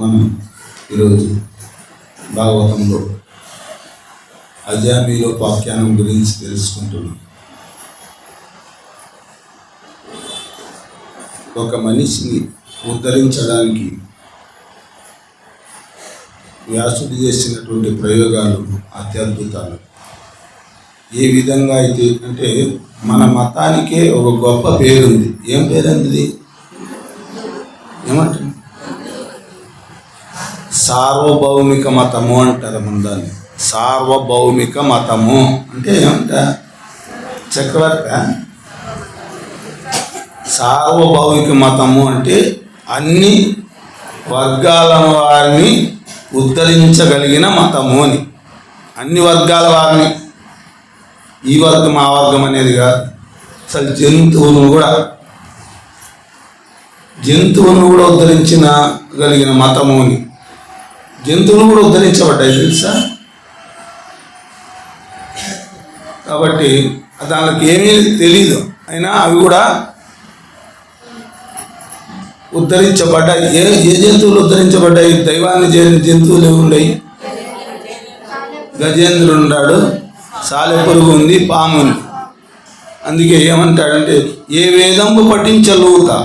మనం ఈరోజు భాగవతంలో అజామీలో పాఖ్యానం గురించి తెలుసుకుంటున్నాం. ఒక మనిషిని ఉద్ధరించడానికి వ్యాసుడు చేసినటువంటి ప్రయోగాలు అత్యద్భుతాలు. ఏ విధంగా అయితే అంటే మన మతానికే ఒక గొప్ప పేరుంది. ఏం పేరుంది? ఏమంటారు? సార్వభౌమిక మతము అంటారు. మన దాన్ని సార్వభౌమిక మతము అంటే ఏమంట? చక్రవర్తి సార్వభౌమిక మతము అంటే అన్ని వర్గాల వారిని ఉద్ధరించగలిగిన మతము అని. అన్ని వర్గాల వారిని, ఈ వర్గం ఆ వర్గం అనేది కాదు. అసలు జంతువులను కూడా ఉద్ధరించగలిగిన మతము అని. జంతువులు కూడా ఉద్ధరించబడ్డాయి తెలుసా. కాబట్టి దానికి ఏమీ తెలీదు, అయినా అవి కూడా ఉద్ధరించబడ్డాయి. ఏ జంతువులు ఉద్ధరించబడ్డాయి? దైవాన్ని చేరిన జంతువులు ఉన్నాయి. గజేంద్రుడు ఉన్నాడు, సాలెపురుగు ఉంది, పాము ఉంది. అందుకే ఏమంటాడంటే, ఏ వేదంబు పఠించలుగుతా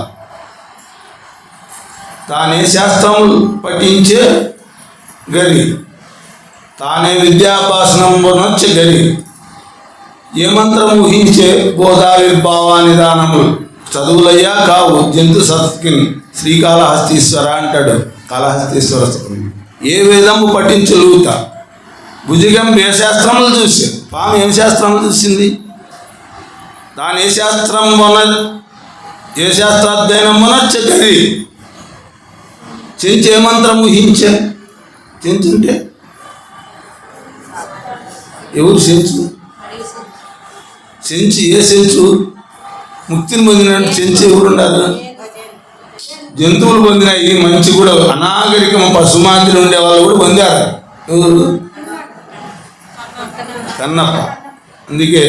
తానే శాస్త్రములు పఠించే గరి, తానే విద్యాభాసనంబునొచ్చే గరి, ఏ మంత్రం ఊహించే బోధావిర్భావానిదానములు చదువులయ్యా కావు జంతు సత్కిని శ్రీకాళహస్తీశ్వర అంటాడు. కాళహస్తీశ్వర ఏ వేదము పఠించలుగుతా. భుజగం ఏ శాస్త్రములు చూసి, పాము ఏం శాస్త్రములు చూసింది? దాని ఏ శాస్త్రాధ్యయనం మొనొచ్చే గరి, చెంచు ఏ మంత్రం ఊహించే. చెంచు అంటే ఎవరు? చెంచు ఏ చెంచు? ముక్తిని పొందినట్టు చెంచు ఎవరున్నారు? జంతువులు పొందినాయి. మంచి కూడా అనాగరికం పశుమాతిని ఉండే వాళ్ళు కూడా పొందారు. ఎవరు? కన్నప్ప. అందుకే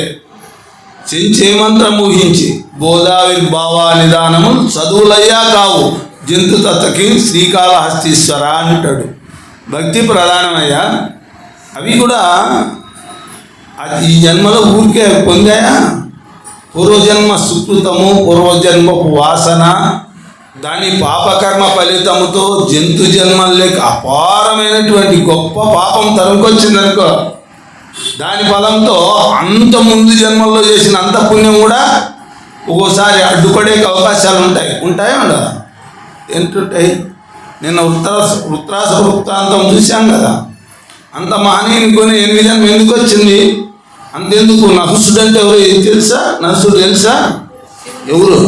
చెంచు ఏ మంత్రం ఊహించి బోధావిర్భావానిదానము చదువులయ్యా కావు జంతు తత్తకి శ్రీకాళహస్తీశ్వర అంటాడు. భక్తి ప్రధానమయ్యా. అవి కూడా అది ఈ జన్మలో ఊరికే పొందాయా? పూర్వజన్మ సుకృతము, పూర్వజన్మపు వాసన, దాని పాపకర్మ ఫలితముతో జంతు జన్మలేక అపారమైనటువంటి గొప్ప పాపం తరుముకొచ్చిందనుకో, దాని ఫలంతో అంత ముందు జన్మల్లో చేసిన అంత పుణ్యం కూడా ఒక్కోసారి అడ్డుపడే అవకాశాలు ఉంటాయా ఉండదా? ఏంటుంటాయి? నిన్న వృత్రాస వృత్తాంతం చూశాం కదా. అంత మహనీయుని కొని 8 జన్మ ఎందుకు వచ్చింది? అంతెందుకు? నహుసుడు అంటే ఎవరు తెలుసా? నహుసుడు తెలుసా? ఎవరు?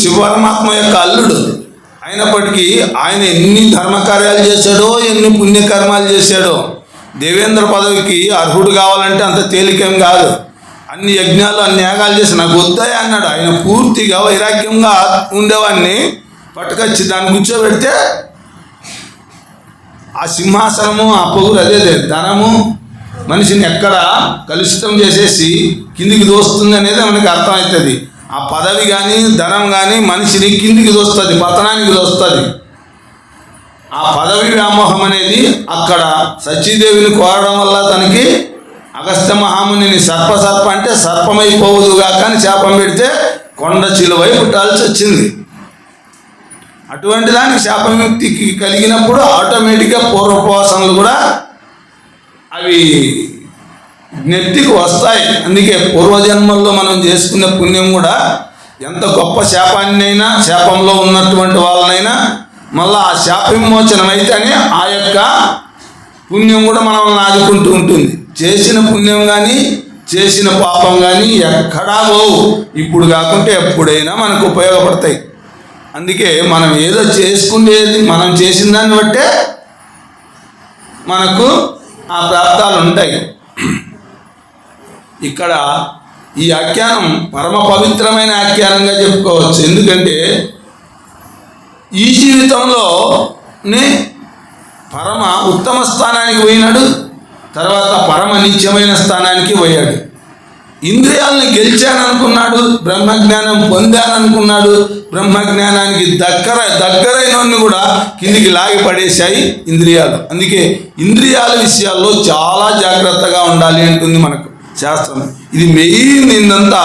శివపరమాత్మ యొక్క అల్లుడు. అయినప్పటికీ ఆయన ఎన్ని ధర్మకార్యాలు చేశాడో, ఎన్ని పుణ్యకర్మాలు చేశాడో. దేవేంద్ర పదవికి అర్హుడు కావాలంటే అంత తేలికేం కాదు. అన్ని యజ్ఞాలు, అన్ని యాగాలు చేసి నాకు వద్దాయి అన్నాడు. ఆయన పూర్తిగా వైరాగ్యంగా ఉండేవాడిని పట్టుకొచ్చి దాన్ని కూర్చోబెడితే ఆ సింహాసనము, ఆ పొగురు, అదే ధనము మనిషిని ఎక్కడ కలుషితం చేసేసి కిందికి దోస్తుంది అనేది మనకి అర్థమవుతుంది. ఆ పదవి కానీ ధనం కానీ మనిషిని కిందికి దోస్తుంది, పతనానికి దోస్తుంది. ఆ పదవి వ్యామోహం అనేది అక్కడ సచీదేవిని కోరడం వల్ల తనకి అగస్త్య మహామునిని సర్ప అంటే సర్పమైపోవుదుగా కానీ శాపం పెడితే కొండ చిలువై పుట్టాల్సి వచ్చింది. అటువంటి దానికి శాపముక్తికి కలిగినప్పుడు ఆటోమేటిక్గా పూర్వోపాసనలు కూడా అవి జ్ఞప్తికి వస్తాయి. అందుకే పూర్వజన్మల్లో మనం చేసుకునే పుణ్యం కూడా ఎంత గొప్ప శాపాన్నైనా, శాపంలో ఉన్నటువంటి వాళ్ళనైనా మళ్ళీ ఆ శాప విమోచనం అయితేనే ఆ యొక్క పుణ్యం కూడా మనల్ని ఆదుకుంటూ ఉంటుంది. చేసిన పుణ్యం కానీ చేసిన పాపం కానీ ఎక్కడా పోవు. ఇప్పుడు కాకుంటే ఎప్పుడైనా మనకు ఉపయోగపడతాయి. అందుకే మనం ఏదో చేసుకునేది మనం చేసిన దాన్ని బట్టే మనకు ఆ ప్రాప్తాలు ఉంటాయి. ఇక్కడ ఈ ఆఖ్యానం పరమ పవిత్రమైన ఆఖ్యానంగా చెప్పుకోవచ్చు. ఎందుకంటే ఈ జీవితంలోనే పరమ ఉత్తమ స్థానానికి పోయినాడు, తర్వాత పరమ నిత్యమైన స్థానానికి పోయాడు. ఇంద్రియాలను గెలిచాననుకున్నాడు, బ్రహ్మజ్ఞానం పొందాననుకున్నాడు. బ్రహ్మజ్ఞానానికి దగ్గరైన కూడా కిందికి లాగి పడేశాయి ఇంద్రియాలు. అందుకే ఇంద్రియాల విషయాల్లో చాలా జాగ్రత్తగా ఉండాలి అంటుంది మనకు శాస్త్రం. ఇది మెయిన్ ఏందంతా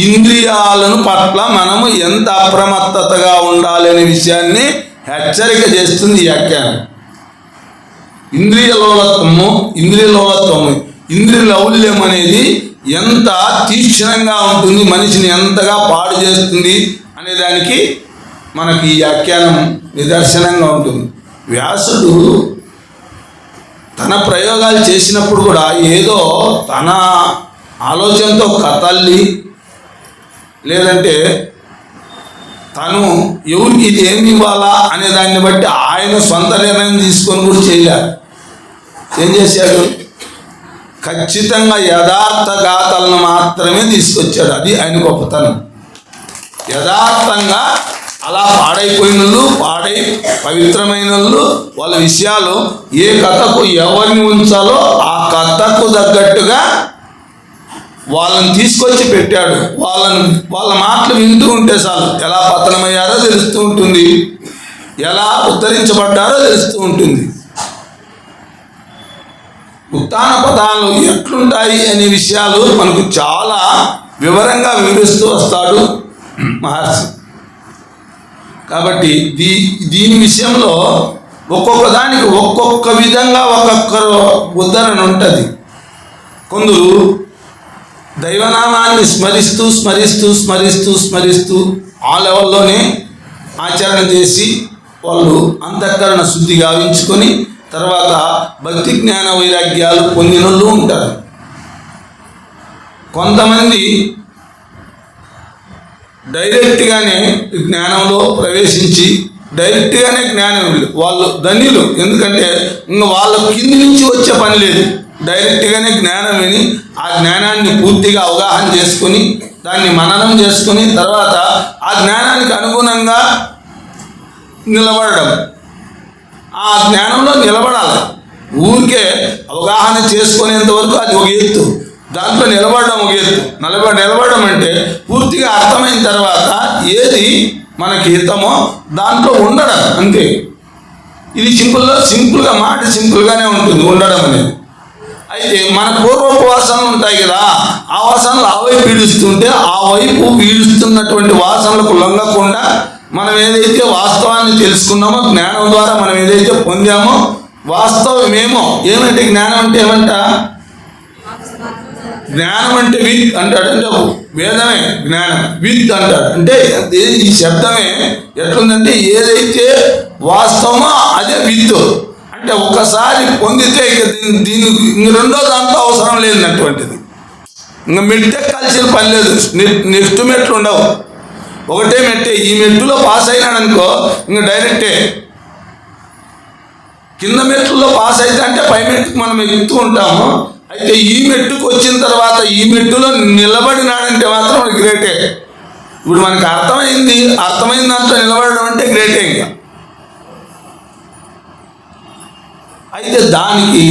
ఇంద్రియాలను పట్ల మనము ఎంత అప్రమత్తతగా ఉండాలి అనే విషయాన్ని హెచ్చరిక చేస్తుంది ఈ వ్యాఖ్యానం. ఇంద్రియ లోలత్వము, ఇంద్రియ లౌల్యం అనేది ఎంత తీక్షణంగా ఉంటుంది, మనిషిని ఎంతగా పాడు చేస్తుంది అనే దానికి మనకి ఈ వ్యాఖ్యానం నిదర్శనంగా ఉంటుంది. వ్యాసుడు తన ప్రయోగాలు చేసినప్పుడు కూడా ఏదో తన ఆలోచనతో కథల్లి, లేదంటే తను ఎవరికి ఇది ఏమి ఇవ్వాలా అనే దాన్ని బట్టి ఆయన సొంత నిర్ణయం తీసుకొని కూడా చేయలేరు. ఏం చేశాడు? ఖచ్చితంగా యథార్థ గాథలను మాత్రమే తీసుకొచ్చాడు. అది ఆయన గొప్పతనం. యథార్థంగా అలా పాడైపోయిన పవిత్రమైన వాళ్ళ విషయాలు ఏ కథకు ఎవరిని ఉంచాలో ఆ కథకు తగ్గట్టుగా వాళ్ళని తీసుకొచ్చి పెట్టాడు. వాళ్ళ మాటలు వింటూ ఉంటే చాలు ఎలా పతనమయ్యారో తెలుస్తూ ఉంటుంది, ఎలా ఉద్ధరించబడ్డారో తెలుస్తూ ఉంటుంది. ఉత్థాన పదాలు ఎట్లుంటాయి అనే విషయాలు మనకు చాలా వివరంగా వివరిస్తూ వస్తాడు మహర్షి. కాబట్టి దీని విషయంలో ఒక్కొక్క దానికి ఒక్కొక్క విధంగా ఒక్కొక్క ఉద్ధరణ ఉంటుంది. కొందరు దైవనామాన్ని స్మరిస్తూ ఆ లెవెల్లోనే ఆచరణ చేసి వాళ్ళు అంతఃకరణ శుద్ధి గావించుకొని తర్వాత భక్తి జ్ఞాన వైరాగ్యాలు పొందిన వాళ్ళు ఉంటారు. కొంతమంది డైరెక్ట్గానే జ్ఞానంలో ప్రవేశించి డైరెక్ట్గానే జ్ఞానం వాళ్ళు ధన్యులు. ఎందుకంటే ఇంకా వాళ్ళ కింది నుంచి వచ్చే పని లేదు. డైరెక్ట్గానే జ్ఞానం విని ఆ జ్ఞానాన్ని పూర్తిగా అవగాహన చేసుకొని దాన్ని మననం చేసుకుని తర్వాత ఆ జ్ఞానానికి అనుగుణంగా నిలబడడం, ఆ జ్ఞానంలో నిలబడాలి. ఊరికే అవగాహన చేసుకునేంత వరకు అది ఒక ఎత్తు, దాంట్లో నిలబడడం ఒక ఎత్తు. నిలబడడం అంటే పూర్తిగా అర్థమైన తర్వాత ఏది మనకి హితమో దాంట్లో ఉండడం అంతే. ఇది సింపుల్గా మాట సింపుల్గానే ఉంటుంది ఉండడం అనేది. అయితే మన పూర్వపు వాసనలు ఉంటాయి కదా, ఆ వాసనలు ఆ వైపు పీడిస్తుంటే ఆ వైపు పీడిస్తున్నటువంటి వాసనలకు లొంగకుండా మనం ఏదైతే వాస్తవాన్ని తెలుసుకున్నామో జ్ఞానం ద్వారా మనం ఏదైతే పొందామో వాస్తవమేమో ఏమంటే జ్ఞానం అంటే ఏమంట? జ్ఞానం అంటే విత్ అంటాడు. అంటే వేదమే జ్ఞానం, విత్ అంటాడు. అంటే ఈ శబ్దమే ఎట్లుందంటే ఏదైతే వాస్తవమో అదే విత్ అంటే ఒక్కసారి పొందితే ఇక దీనికి రెండో దాంట్లో అవసరం లేనటువంటిది. ఇంకా మెట్టెక్కాల్సిన పని లేదు, నెక్స్ట్ మెట్లు ఉండవు, ఒకటే మెట్టే. ఈ మెట్టులో పాస్ అయినాడు అనుకో ఇంకా డైరెక్టే. కింద మెట్లలో పాస్ అయితే అంటే పై మెట్టుకు మనం ఎక్కుతూ ఉంటాము. అయితే ఈ మెట్టుకు వచ్చిన తర్వాత ఈ మెట్టులో నిలబడినాడంటే మాత్రం గ్రేటే. ఇప్పుడు మనకి అర్థమైన దాంట్లో నిలబడడం అంటే గ్రేటే. ఇంకా అయితే దానికి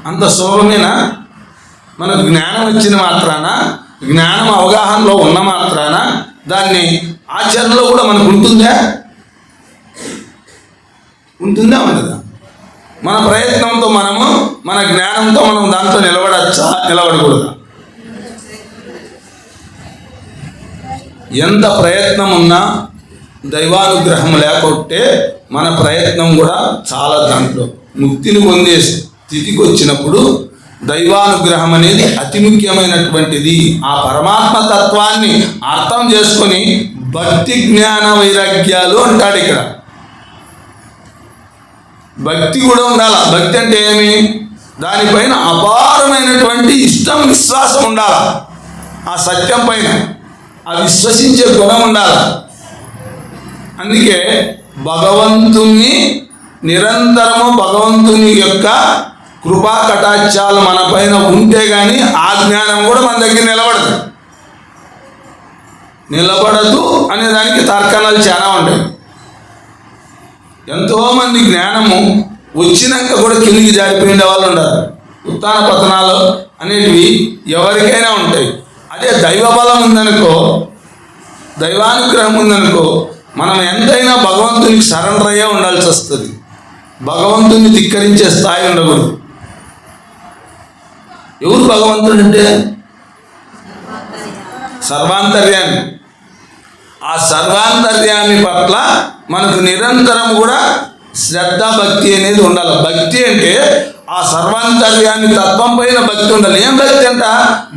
అంత సులభమైన మనకు జ్ఞానం వచ్చిన మాత్రాన, జ్ఞానం అవగాహనలో ఉన్న మాత్రాన దాన్ని ఆచరణలో కూడా మనకు ఉంటుందా ఉండదా? మన ప్రయత్నంతో మన జ్ఞానంతో మనం దాంట్లో నిలబడచ్చా, నిలబడకూడదా? ఎంత ప్రయత్నం ఉన్నా దైవానుగ్రహం లేకపోతే మన ప్రయత్నం కూడా చాలా దాంట్లో ముక్తిని పొందే స్థితికి వచ్చినప్పుడు దైవానుగ్రహం అనేది అతి ముఖ్యమైనటువంటిది. ఆ పరమాత్మ తత్వాన్ని అర్థం చేసుకొని భక్తి జ్ఞాన వైరాగ్యాలు అంటాడు ఇక్కడ. భక్తి కూడా ఉండాలి. భక్తి అంటే ఏమి? దానిపైన అపారమైనటువంటి ఇష్టం, విశ్వాసం ఉండాలి. ఆ సత్యం పైన ఆ విశ్వసించే గుణం ఉండాలి. అందుకే భగవంతుని నిరంతరము భగవంతుని యొక్క కృపా కటాక్షాలు మన పైన ఉంటే కానీ ఆ జ్ఞానం కూడా మన దగ్గర నిలబడదు అనే దానికి తర్కణాలు చాలా ఉంటాయి. ఎంతోమంది జ్ఞానము వచ్చినాక కూడా కిందికి జారిపోయిన వాళ్ళు ఉన్నారు. ఉత్థాన పతనాలు అనేటివి ఎవరికైనా ఉంటాయి. అదే దైవబలం ఉందనుకో, దైవానుగ్రహం ఉందనుకో, మనం ఎంతైనా భగవంతునికి సరెండర్ అయ్యే ఉండాల్సి వస్తుంది. భగవంతుని ధిక్కరించే స్థాయి ఉండకూడదు. ఎవరు భగవంతుడు అంటే సర్వాంతర్యామి. ఆ సర్వాంతర్యామి పట్ల మనకు నిరంతరం కూడా శ్రద్ధ భక్తి అనేది ఉండాలి. భక్తి అంటే ఆ సర్వాంతర్యామి తత్వం పైన భక్తి ఉండాలి. ఏం భక్తి అంట?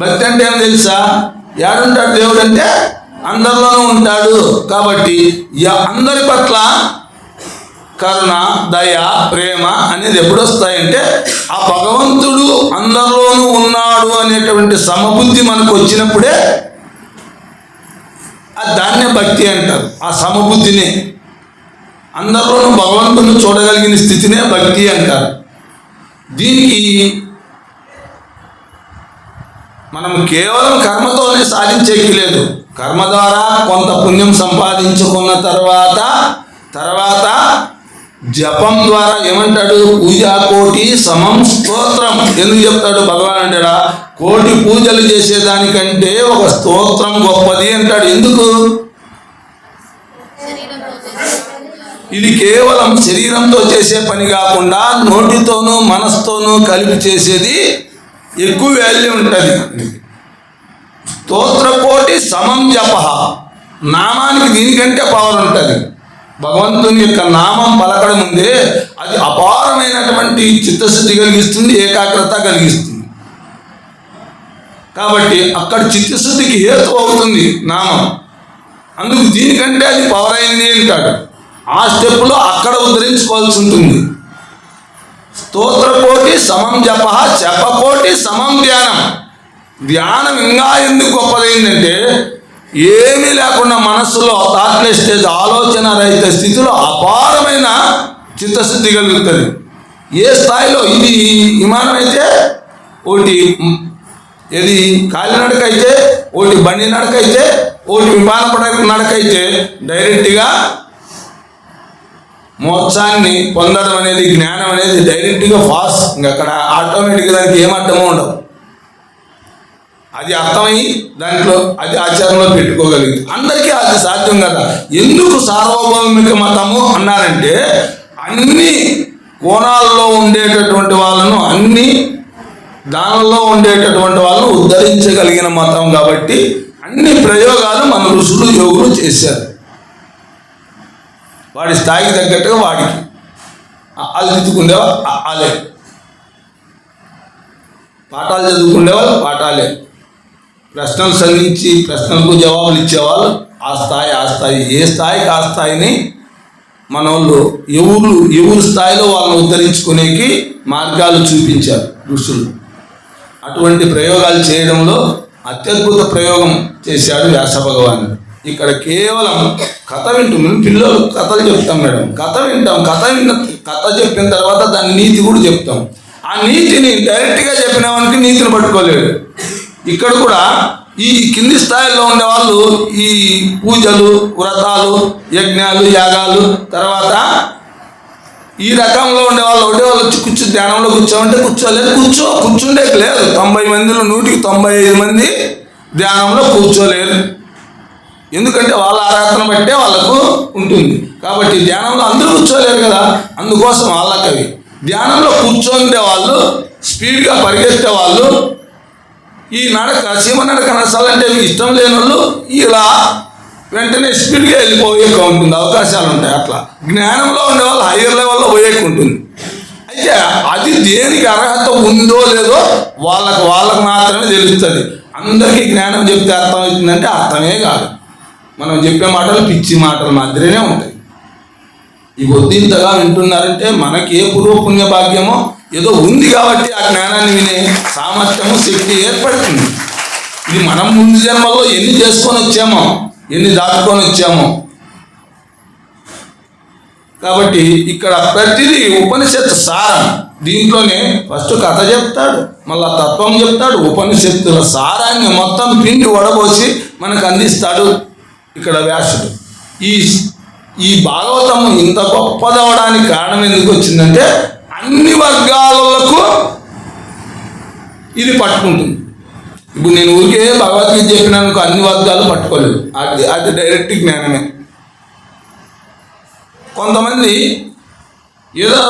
భక్తి అంటే ఏం తెలుసా? ఏడుంటాడు దేవుడు అంటే అందరిలోనూ ఉంటాడు. కాబట్టి అందరి పట్ల కరుణ, దయ, ప్రేమ అనేది ఎప్పుడు వస్తాయంటే ఆ భగవంతుడు అందరిలోనూ ఉన్నాడు అనేటువంటి సమబుద్ధి మనకు వచ్చినప్పుడే దాన్నే భక్తి అంటారు. ఆ సమబుద్ధిని, అందరిలోనూ భగవంతుని చూడగలిగిన స్థితినే భక్తి అంటారు. దీనికి మనం కేవలం కర్మతోనే సాధించేకి లేదు. కర్మ ద్వారా కొంత పుణ్యం సంపాదించుకున్న తర్వాత జపం ద్వారా ఏమంటాడు? పూజా కోటి సమం స్తోత్రం. ఎందుకు చెప్తాడు భగవాన్ అంటాడా? కోటి పూజలు చేసేదానికంటే ఒక స్తోత్రం గొప్పది అంటాడు. ఎందుకు? ఇది కేవలం శరీరంతో చేసే పని కాకుండా నోటితోనూ మనసుతోనూ కలిపి చేసేది ఎక్కువ వాల్యూ ఉంటుంది. స్తోత్రకోటి సమం జప. నామానికి దీనికంటే పవర్ ఉంటుంది. భగవంతుని యొక్క నామం పలకడం ఉందే అది అపారమైనటువంటి చిత్తశుద్ధి కలిగిస్తుంది, ఏకాగ్రత కలిగిస్తుంది. కాబట్టి అక్కడ చిత్తశుద్ధికి హేతు అవుతుంది నామం. అందుకు దీనికంటే అది పవర్ అయింది అంటాడు. ఆ స్టెప్లో అక్కడ ఉద్ధరించుకోవాల్సి ఉంటుంది. స్తోత్రకోటి సమం జప, జపకోటి సమం ధ్యానం. ధ్యానం ఇంకా ఎందుకు గొప్పదైందంటే ఏమీ లేకుండా మనస్సులో థాట్లెస్ స్టేజ్, ఆలోచన రహిత స్థితిలో అపారమైన చిత్తశుద్ధి కలుగుతుంది. ఏ స్థాయిలో? ఇది విమానం అయితే ఒకటి, ఇది కాలినడక అయితే ఒకటి, బండి నడక అయితే ఒకటి, విమాన నడక అయితే డైరెక్ట్గా మోక్షాన్ని పొందడం అనేది, జ్ఞానం అనేది డైరెక్ట్గా ఫాస్ట్. ఇంకా అక్కడ ఆటోమేటిక్గా దానికి ఏం అర్థమో ఉండవు. అది అర్థమై దాంట్లో అది ఆచారంలో పెట్టుకోగలిగింది. అందరికీ అది సాధ్యం కదా. ఎందుకు సార్వభౌమిక మతము అన్నారంటే అన్ని కోణాల్లో ఉండేటటువంటి వాళ్ళను, అన్ని దానిలో ఉండేటటువంటి వాళ్ళను ఉద్ధరించగలిగిన మతం కాబట్టి అన్ని ప్రయోగాలు మన ఋషులు, యోగులు చేశారు. వాడి స్థాయికి తగ్గట్టుగా వాడికి అది దిద్దుకుండేవాళ్ళు అలే, పాఠాలు చదువుకునేవాళ్ళు పాఠాలే, ప్రశ్నలు సంధించి ప్రశ్నలకు జవాబులు ఇచ్చేవాళ్ళు ఆ స్థాయి. ఏ స్థాయికి ఆ స్థాయిని మన వాళ్ళు ఎవరు స్థాయిలో వాళ్ళని ఉద్ధరించుకునేకి మార్గాలు చూపించారు ఋషులు. అటువంటి ప్రయోగాలు చేయడంలో అత్యద్భుత ప్రయోగం చేశాడు వ్యాస భగవానుడు. ఇక్కడ కేవలం కథ వింటున్నాం. పిల్లలు కథలు చెప్తాం మేడం, కథ వింటాం. కథ చెప్పిన తర్వాత దాని నీతి కూడా చెప్తాం. ఆ నీతిని డైరెక్ట్గా చెప్పిన వానికి నీతిని పట్టుకోలేడు. ఇక్కడ కూడా ఈ కింది స్థాయిలో ఉండేవాళ్ళు ఈ పూజలు, వ్రతాలు, యజ్ఞాలు, యాగాలు, తర్వాత ఈ రకంలో ఉండేవాళ్ళు ఒకటే వాళ్ళు వచ్చి ధ్యానంలో కూర్చోమంటే కూర్చోలేదు. కూర్చుండే లేదు. 90 మందిలో 195 మంది ధ్యానంలో కూర్చోలేరు. ఎందుకంటే వాళ్ళ ఆరాధన బట్టే వాళ్ళకు ఉంటుంది. కాబట్టి ధ్యానంలో అందరూ కూర్చోలేరు కదా. అందుకోసం వాళ్ళకవి ధ్యానంలో కూర్చోండే వాళ్ళు, స్పీడ్గా పరిగెత్తే వాళ్ళు, ఈ నడక సీమ నడక నడచాలంటే ఇష్టం లేని వాళ్ళు ఇలా వెంటనే స్పీడ్గా వెళ్ళిపోయేక ఉంటుంది, అవకాశాలు ఉంటాయి. అట్లా జ్ఞానంలో ఉండే వాళ్ళు హైయర్ లెవెల్లో పోయేక ఉంటుంది. అయితే అది దేనికి అర్హత ఉందో లేదో వాళ్ళకు మాత్రమే తెలుస్తుంది. అందరికీ జ్ఞానం చెప్తే అర్థమవుతుందంటే అర్థమే కాదు. మనం చెప్పే మాటలు పిచ్చి మాటలు మాదిరినే ఉంటాయి. ఈ బొద్దింతగా వింటున్నారంటే మనకి ఏ పూర్వపుణ్య భాగ్యమో ఏదో ఉంది కాబట్టి ఆ జ్ఞానాన్ని వినే సామర్థ్యము, శక్తి ఏర్పడుతుంది. ఇది మనం ముందు జన్మలో ఎన్ని చేసుకొని వచ్చామో, ఎన్ని దాటుకొని వచ్చామో. కాబట్టి ఇక్కడ ప్రతిదీ ఉపనిషత్తు సారం. దీంట్లోనే ఫస్ట్ కథ చెప్తాడు, మళ్ళా తత్వం చెప్తాడు, ఉపనిషత్తుల సారాన్ని మొత్తం పిండి వడబోసి మనకు అందిస్తాడు ఇక్కడ వ్యాసుడు. ఈ భాగవతం ఇంత గొప్పదవడానికి కారణం ఎందుకు వచ్చిందంటే అన్ని వర్గాలకు ఇది పట్టుకుంటుంది. ఇప్పుడు నేను ఊరికే భగవద్గీత చెప్పినానుకో అన్ని వర్గాలు పట్టుకోలేదు, అది డైరెక్ట్ జ్ఞానమే. కొంతమంది ఏదో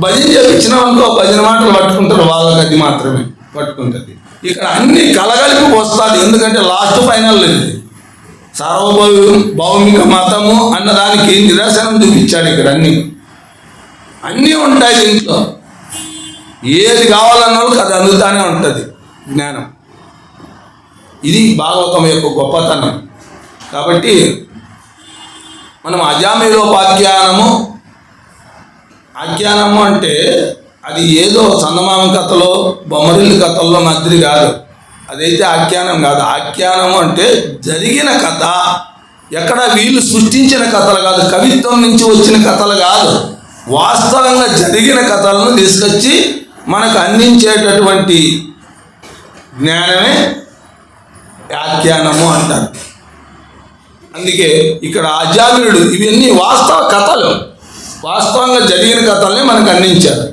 భజన చెప్పించినామనుకో భజన మాటలు పట్టుకుంటారు, వాళ్ళకి అది మాత్రమే పట్టుకుంటుంది. ఇక్కడ అన్ని కలగలిపి వస్తుంది, ఎందుకంటే లాస్ట్ ఫైనల్ ఇది సార్వభౌమిక మతము అన్నదానికి నిదర్శనం చూపించాడు. ఇక్కడ అన్నీ ఉంటాయి దీంట్లో, ఏది కావాలన్న వాళ్ళకి అది అందుతానే ఉంటుంది జ్ఞానం. ఇది భాగవతం యొక్క గొప్పతనం. కాబట్టి మనం ఆఖ్యానము అంటే అది ఏదో చందమామ కథలో బొమ్మరిల్లు కథల్లో మాదిరి కాదు, అదైతే ఆఖ్యానం కాదు. ఆఖ్యానము అంటే జరిగిన కథ, ఎక్కడ వీళ్ళు సృష్టించిన కథలు కాదు, కవిత్వం నుంచి వచ్చిన కథలు కాదు, వాస్తవంగా జరిగిన కథలను తీసుకొచ్చి మనకు అందించేటటువంటి జ్ఞానమే ఆఖ్యానము అంటారు. అందుకే ఇక్కడ అజామినుడు ఇవన్నీ వాస్తవ కథలు, వాస్తవంగా జరిగిన కథల్ని మనకు అందించారు.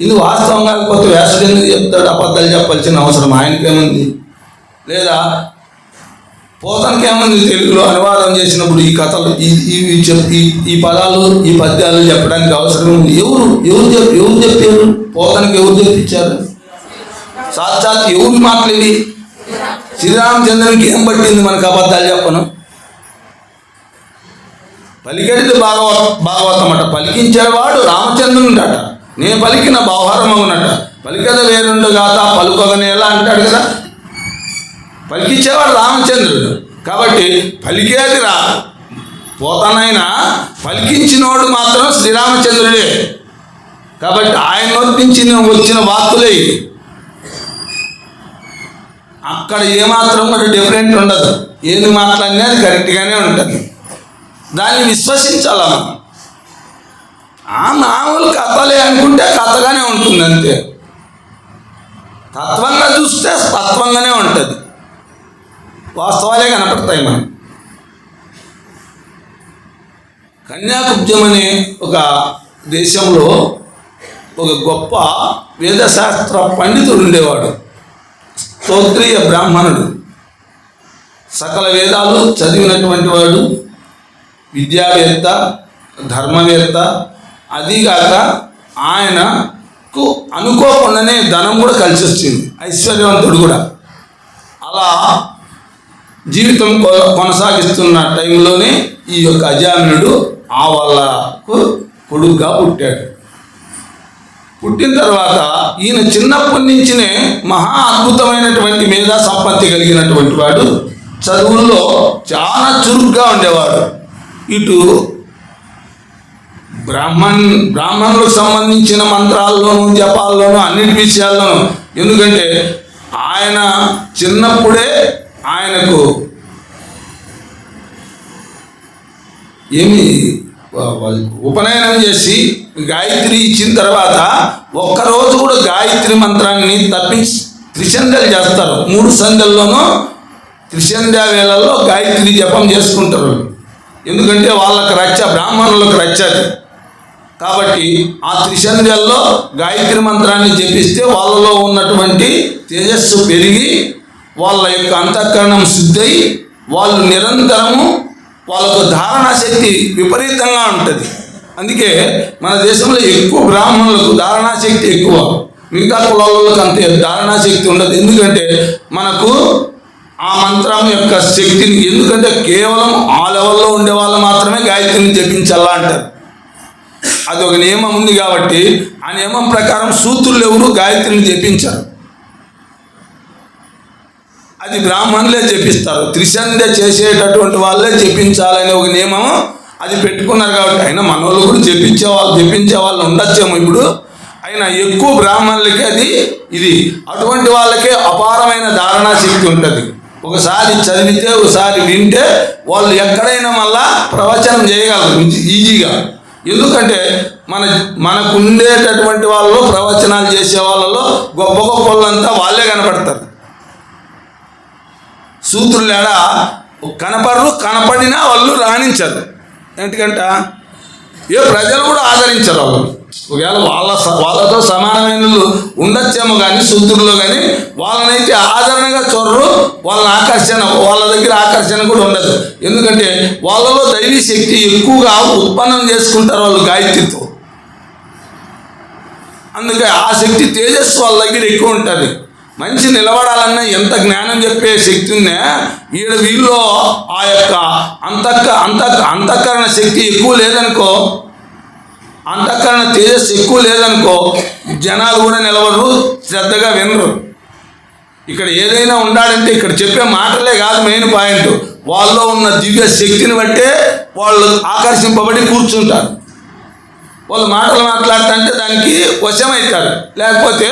ఇది వాస్తవం కాకపోతే వ్యాసుడు ఎందుకు చెప్తాడు? అబద్ధాలు చెప్పాల్సిన అవసరం ఆయనకేముంది? లేదా పోతనకేముంది? తెలుగులో అనువాదం చేసినప్పుడు ఈ కథలు ఈ పదాలు ఈ పద్యాలు చెప్పడానికి అవసరం ఉంది. ఎవరు చెప్పారు? పోతనకి ఎవరు చెప్పించారు? సాక్షాత్ ఎవరు మాట్లాడి? శ్రీరామచంద్రునికి ఏం పట్టింది మనకు అబద్ధాలు చెప్పను? పలికేది భాగవతం అట, పలికించేవాడు రామచంద్రుని అట. నేను పలికిన బౌహరమవునట, పలికద వేరుండు గాత పలుకొగనేలా అంటాడు కదా. పలికించేవాడు రామచంద్రుడు, కాబట్టి పలికేది పోతానైనా పలికించినోడు మాత్రం శ్రీరామచంద్రుడే. కాబట్టి ఆయన నుంచి వచ్చిన వాక్కులే. అక్కడ ఏమాత్రం కూడా డిఫరెంట్ ఉండదు, ఏది మాట్లాడినా అది కరెక్ట్గానే ఉంటుంది. దాన్ని విశ్వసించాల మనం. మామూలు కథలే అనుకుంటే కథగానే ఉంటుంది అంతే. తత్వంగా చూస్తే తత్వంగానే ఉంటుంది, వాస్తవాలే కనపడతాయి మనం. కన్యాకుబ్జం అనే ఒక దేశంలో ఒక గొప్ప వేదశాస్త్ర పండితుడు ఉండేవాడు, స్తోత్రీయ బ్రాహ్మణుడు, సకల వేదాలు చదివినటువంటి వాడు, విద్యావేత్త, ధర్మవేత్త. అదిగాక ఆయనకు అనుకోకుండానే ధనం కూడా కలిసి వచ్చింది, ఐశ్వర్యవంతుడు కూడా. అలా జీవితం కొనసాగిస్తున్న టైంలోనే ఈ యొక్క అజామినుడు వాళ్ళకు కొడుకుగా పుట్టాడు. పుట్టిన తర్వాత ఈయన చిన్నప్పటి నుంచినే మహా అద్భుతమైనటువంటి మేధా సంపత్తి కలిగినటువంటి వాడు, చదువుల్లో చాలా చురుగ్గా ఉండేవాడు. ఇటు బ్రాహ్మణులకు సంబంధించిన మంత్రాల్లోనూ జపాల్లోనూ అన్నిటి విషయాల్లోనూ, ఎందుకంటే ఆయన చిన్నప్పుడే ఆయనకు ఉపనయనం చేసి గాయత్రి ఇచ్చిన తర్వాత ఒక్కరోజు కూడా గాయత్రి మంత్రాన్ని తప్పించి త్రిసంధ్యలు చేస్తారు. 3 సంధ్యల్లోనూ త్రిసంధ్యా వేళల్లో గాయత్రి జపం చేసుకుంటారు. ఎందుకంటే వాళ్ళకి రక్ష, బ్రాహ్మణులకు రక్షది. కాబట్టి ఆ త్రిసంధ్యల్లో గాయత్రి మంత్రాన్ని జపిస్తే వాళ్ళలో ఉన్నటువంటి తేజస్సు పెరిగి వాళ్ళ యొక్క అంతఃకరణం శుద్ధై వాళ్ళు నిరంతరము వాళ్ళకు ధారణా శక్తి విపరీతంగా ఉంటుంది. అందుకే మన దేశంలో ఎక్కువ బ్రాహ్మణులకు ధారణా శక్తి ఎక్కువ, మిగతా కులాలకు అంతే ధారణా శక్తి ఉండదు. ఎందుకంటే మనకు ఆ మంత్రం యొక్క శక్తిని, ఎందుకంటే కేవలం ఆ లెవెల్లో ఉండే వాళ్ళు మాత్రమే గాయత్రిని జపించాలా అంటారు. అది ఒక నియమం ఉంది కాబట్టి ఆ నియమం ప్రకారం శూద్రులు ఎవరు గాయత్రిని జపించారు, అది బ్రాహ్మణులే జపిస్తారు. త్రిసంధ్య చేసేటటువంటి వాళ్ళే జపించాలనే ఒక నియమం అది పెట్టుకున్నారు. కాబట్టి అయినా మన వాళ్ళు కూడా జపించే వాళ్ళు ఉండొచ్చేమో ఇప్పుడు, అయినా ఎక్కువ బ్రాహ్మణులకి ఇది అటువంటి వాళ్ళకే అపారమైన ధారణా శక్తి ఉంటుంది. ఒకసారి చదివితే ఒకసారి వింటే వాళ్ళు ఎక్కడైనా మళ్ళా ప్రవచనం చేయగలరు ఈజీగా. ఎందుకంటే మనకు ఉండేటటువంటి వాళ్ళు ప్రవచనాలు చేసే వాళ్ళలో గొప్ప గొప్ప వాళ్ళంతా వాళ్ళే కనపడతారు. సూత్రులు ఎడ కనపడరు, కనపడినా వాళ్ళు రాణించరు. ఎందుకంటే ప్రజలు కూడా ఆదరించరు వాళ్ళు. ఒకవేళ వాళ్ళతో సమానమైన ఉండొచ్చేమో కానీ శుద్ధుల్లో కానీ వాళ్ళనైతే ఆదరణగా చూడరు, వాళ్ళ దగ్గర ఆకర్షణ కూడా ఉండదు. ఎందుకంటే వాళ్ళలో దైవీ శక్తి ఎక్కువగా ఉత్పన్నం చేసుకుంటారు వాళ్ళు గాయత్రితో. అందుకే ఆ శక్తి తేజస్సు వాళ్ళ దగ్గర ఎక్కువ ఉంటుంది. మనిషి నిలబడాలన్నా ఎంత జ్ఞానం చెప్పే శక్తి ఉన్నా వీళ్ళలో ఆ యొక్క అంతఃకరణ శక్తి ఎక్కువ లేదనుకో, అంతఃకరణ తేజస్సు ఎక్కువ లేదనుకో, జనాలు కూడా నిలబడరు, శ్రద్ధగా వినరు. ఇక్కడ ఏదైనా ఉండాలంటే ఇక్కడ చెప్పే మాటలే కాదు మెయిన్ పాయింట్, వాళ్ళలో ఉన్న దివ్య శక్తిని బట్టే వాళ్ళు ఆకర్షింపబడి కూర్చుంటారు. వాళ్ళు మాటలు మాట్లాడుతుంటే దానికి వశమవుతారు, లేకపోతే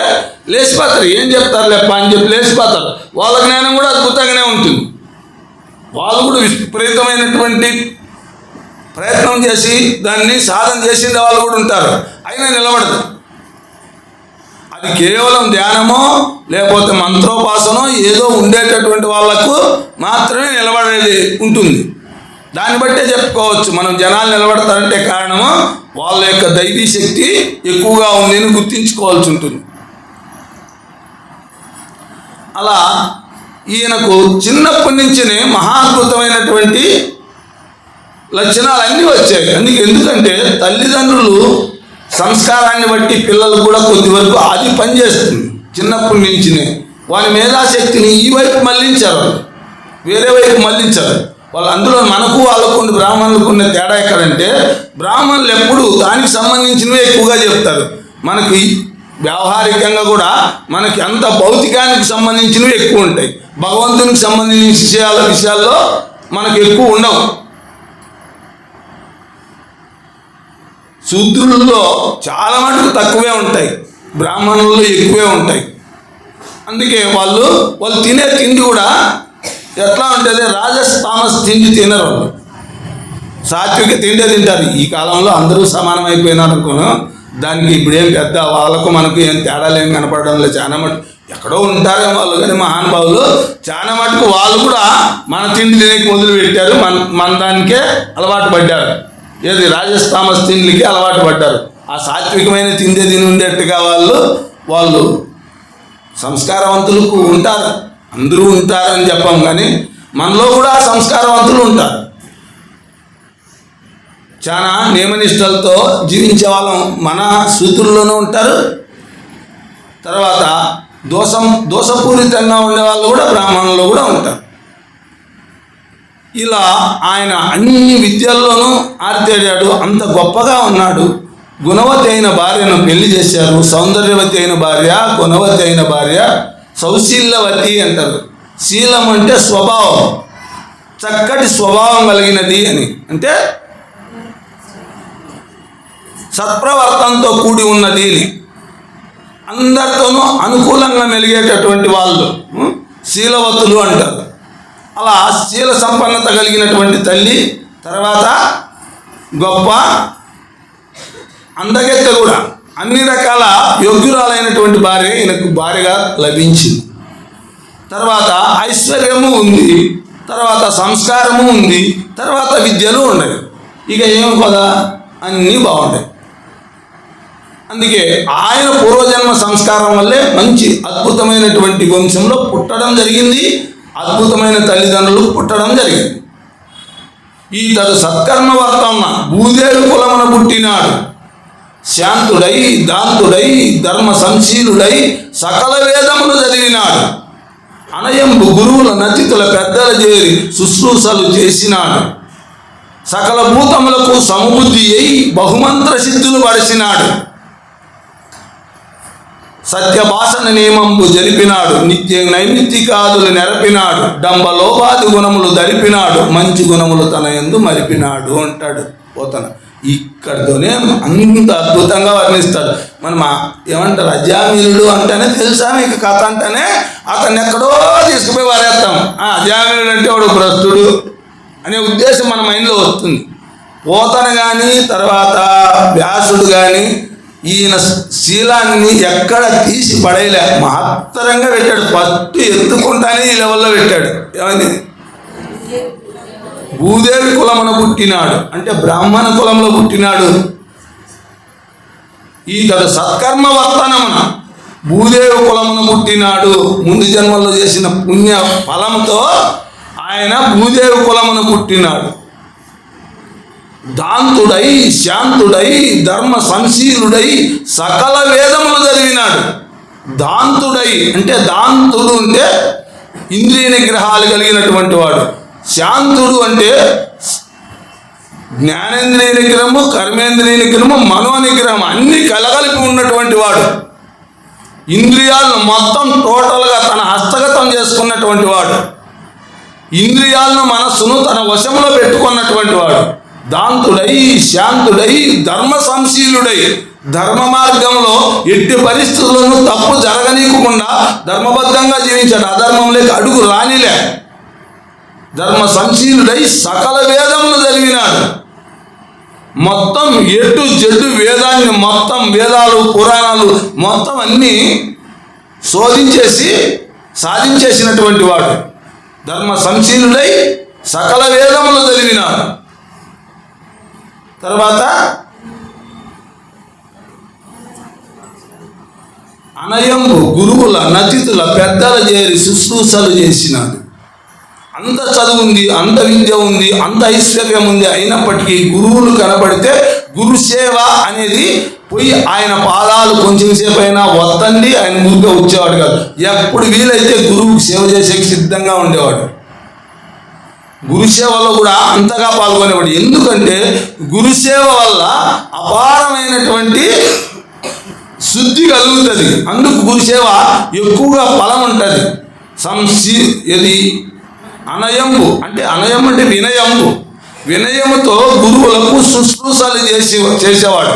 లేచిపోతారు. ఏం చెప్తారు లేప్ప అని చెప్పి లేచిపోతారు. వాళ్ళ జ్ఞానం కూడా అద్భుతంగానే ఉంటుంది. వాళ్ళు కూడా విపరీతమైనటువంటి ప్రయత్నం చేసి దాన్ని సాధన చేసిన వాళ్ళు కూడా ఉంటారు, అయినా నిలబడదు. అది కేవలం ధ్యానమో లేకపోతే మంత్రోపాసనో ఏదో ఉండేటటువంటి వాళ్ళకు మాత్రమే నిలబడేది ఉంటుంది. దాన్ని బట్టే చెప్పుకోవచ్చు మనం జనాలు నిలబడతారంటే కారణము వాళ్ళ యొక్క దైవీ శక్తి ఎక్కువగా ఉంది అని గుర్తించుకోవాల్సి ఉంటుంది. అలా ఈయనకు చిన్నప్పటి నుంచినే మహాద్భుతమైనటువంటి లక్షణాలన్నీ వచ్చాయి. ఎందుకంటే తల్లిదండ్రులు సంస్కారాన్ని బట్టి పిల్లలు కూడా కొద్ది వరకు అది పనిచేస్తుంది. చిన్నప్పటి నుంచినే వాని మేధాశక్తిని ఈ వైపు మళ్ళించారు, వేరే వైపు మళ్ళించారు వాళ్ళు. అందులో మనకు వాళ్ళకు బ్రాహ్మణులకు ఉన్న తేడా ఎక్కడంటే, బ్రాహ్మణులు ఎప్పుడు దానికి సంబంధించినవే ఎక్కువగా చెప్తారు. మనకి వ్యావహారికంగా కూడా మనకి అంత భౌతికానికి సంబంధించినవి ఎక్కువ ఉంటాయి, భగవంతునికి సంబంధించిన విషయాల్లో మనకు ఎక్కువ ఉండవు. శూద్రులలో చాలా మటుకు తక్కువే ఉంటాయి, బ్రాహ్మణుల్లో ఎక్కువే ఉంటాయి. అందుకే వాళ్ళు తినే తిండి కూడా ఎట్లా ఉంటుంది, రాజస్ తామస్ తిండి తినరు వాళ్ళు, సాత్విక తిండే తింటారు. ఈ కాలంలో అందరూ సమానం అయిపోయినారు అనుకోను, దానికి ఇప్పుడేం పెద్ద వాళ్ళకు మనకు ఏం తేడాలు ఏం కనపడడం లేదు. చాలా మటుకు ఎక్కడో ఉంటారే వాళ్ళు, కానీ మహానుభావులు చాలా మటుకు వాళ్ళు కూడా మన తిండి తినేకి మొదలు పెట్టారు, మన దానికే అలవాటు పడ్డారు. ఏది రాజస్ తామస్ తిండికి అలవాటు పడ్డారు. ఆ సాత్వికమైన తిండే తిని ఉండేట్టుగా వాళ్ళు సంస్కారవంతులకు ఉంటారు. అందరూ ఉంటారని చెప్పాం, కానీ మనలో కూడా సంస్కారవంతులు ఉంటారు. చాలా నియమనిష్టలతో జీవించే వాళ్ళం మన సూత్రుల్లోనూ ఉంటారు. తర్వాత దోషపూరితంగా ఉండే వాళ్ళు కూడా బ్రాహ్మణుల్లో కూడా ఉంటారు. ఇలా ఆయన అన్ని విద్యల్లోనూ ఆరితేడాడు, అంత గొప్పగా ఉన్నాడు. గుణవతి అయిన భార్యను పెళ్లి చేశారు. సౌందర్యవతి అయిన భార్య, గుణవతి అయిన భార్య, సౌశీల్యవతి అంటారు. శీలం అంటే స్వభావం, చక్కటి స్వభావం కలిగినది అని, అంటే సత్ప్రవర్తనతో కూడి ఉన్నది అని, అందరితోనూ అనుకూలంగా మెలిగేటటువంటి వాళ్ళు శీలవతులు అంటారు. అలా శీల సంపన్నత కలిగినటువంటి తల్లి, తర్వాత గొప్ప అందగత్తె కూడా, అన్ని రకాల యోగ్యురాలైనటువంటి భార్య ఈయనకు భార్యగా లభించింది. తర్వాత ఐశ్వర్యము ఉంది, తర్వాత సంస్కారము ఉంది, తర్వాత విద్యలు ఉన్నాయి. ఇక ఏమి కదా అన్నీ బాగుంటాయి. అందుకే ఆయన పూర్వజన్మ సంస్కారం వల్లే మంచి అద్భుతమైనటువంటి వంశంలో పుట్టడం జరిగింది, అద్భుతమైన తల్లిదండ్రులు పుట్టడం జరిగింది. ఈతడు సత్కర్మవర్తన్న భూదేవి కులమున పుట్టినాడు. శాంతుడై దాంతుడై ధర్మ సంశీలుడై సకల వేదములు చదివినాడు. అనయంబు గురువుల నతితుల పెద్దల చేరి శుశ్రూషలు చేసినాడు. సకల భూతములకు సమబుద్ధి అయి బహుమంత్ర సిద్ధులు పడిసినాడు. సత్యభాషణ నియమంబు జరిపినాడు. నైమిత్తికాదులు నెరపినాడు. డంబలోపాది గుణములు దరిపినాడు. మంచి గుణములు తన యందు మరిపినాడు అంటాడు పోతన. ఇక్కడితోనే అంత అద్భుతంగా వర్ణిస్తాడు. మనం ఏమంటారు, అజామిలుడు అంటేనే తెలుసా మీకు కథ అంటేనే అతన్ని ఎక్కడో తీసుకుపోయి వారేస్తాం. అజామిలుడు అంటే వాడు భ్రష్టుడు అనే ఉద్దేశం మన మైండ్లో వస్తుంది. పోతన కానీ తర్వాత వ్యాసుడు కానీ ఈయన శీలాన్ని ఎక్కడ తీసి పడేయలే, మహత్తరంగా పెట్టాడు. ఫస్ట్ ఎత్తుకుంటానే ఈ లెవెల్లో పెట్టాడు. ఏమైంది, భూదేవి కులమున పుట్టినాడు అంటే బ్రాహ్మణ కులంలో పుట్టినాడు. ఈతడు సత్కర్మ వర్తనమున భూదేవి కులమున పుట్టినాడు. ముందు జన్మలో చేసిన పుణ్య ఫలంతో ఆయన భూదేవి కులమున పుట్టినాడు. దాంతుడై శాంతుడై ధర్మ సంశీలుడై సకల వేదములు చదివినాడు. దాంతుడై అంటే దాంతుడు అంటే ఇంద్రియ నిగ్రహాలు కలిగినటువంటి వాడు. శాంతుడు అంటే జ్ఞానేంద్రియ నిగ్రహము, కర్మేంద్రియ నిగ్రహము, మనోనిగ్రహం అన్ని కలగలిపి ఉన్నటువంటి వాడు. ఇంద్రియాలను మొత్తం టోటల్గా తన హస్తగతం చేసుకున్నటువంటి వాడు. ఇంద్రియాలను మనస్సును తన వశంలో పెట్టుకున్నటువంటి వాడు. దాంతుడై శాంతుడై ధర్మ సంశీలుడై ధర్మ మార్గంలో ఎట్టి పరిస్థితులను తప్పు జరగనీయకుండా ధర్మబద్ధంగా జీవించాడు. అధర్మంలోకి అడుగు రానిలే. ధర్మ సంశీలుడై సకల వేదములు చదివినాడు. మొత్తం ఎటు జడ్డు వేదాన్ని మొత్తం వేదాలు పురాణాలు మొత్తం అన్నీ శోధించేసి సాధించేసినటువంటి వాడు. ధర్మ సంశీలుడై సకల వేదములు చదివినాడు. తర్వాత అనయంబు గురువుల నతితుల పెద్దల చేరి శుశ్రూషలు చేసినాడు. అంత చదువు ఉంది, అంత విద్య ఉంది, అంత ఐశ్వర్యం ఉంది. అయినప్పటికీ గురువులు కనబడితే గురుసేవ అనేది పోయి ఆయన పాదాలు కొంచెం సేపు అయినా వత్తండి ఆయన ముందుగా వచ్చేవాడు కాదు. ఎప్పుడు వీలైతే గురువుకు సేవ చేసే సిద్ధంగా ఉండేవాడు. గురుసేవలో కూడా అంతగా పాల్గొనేవాడు. ఎందుకంటే గురుసేవ వల్ల అపారమైనటువంటి శుద్ధి కలుగుతుంది. అందుకు గురుసేవ ఎక్కువగా ఫలం ఉంటుంది. ఇది అనయంబు అంటే అనయం అంటే వినయంబు. వినయముతో గురువులకు శుశ్రూషలు చేసేవాడు.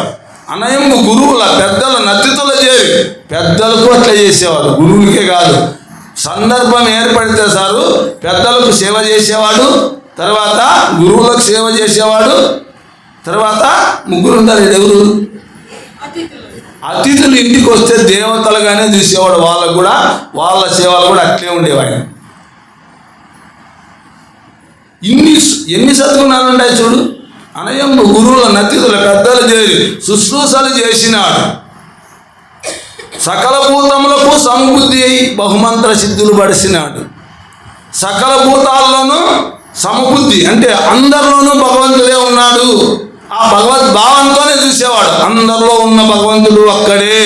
అనయంబు గురువుల పెద్దల నతితుల చేరి పెద్దలకు అట్లా చేసేవాడు. గురువులకే కాదు, సందర్భం ఏర్పడితే సారు పెద్దలకు సేవ చేసేవాడు. తర్వాత గురువులకు సేవ చేసేవాడు. తర్వాత ముగ్గురు ఉంటారు. ఎవరు? అతిథులు ఇంటికి వస్తే దేవతలుగానే చూసేవాడు. వాళ్ళకు కూడా వాళ్ళ సేవలు కూడా అట్లే ఉండేవాడు. ఎన్ని సద్గుణాలు ఉంటాయి చూడు. అనయంబు గురువుల నతితుల పెద్దలు చేరి శుశ్రూషలు చేసినాడు. సకల భూతములకు సంబుద్ధి అయి బహుమంత్ర సిద్ధులు పడిసినాడు. సకల భూతాల్లోనూ సమబుద్ధి అంటే అందరిలోనూ భగవంతుడే ఉన్నాడు. ఆ భగవద్భావంతోనే చూసేవాడు. అందరిలో ఉన్న భగవంతుడు అక్కడే,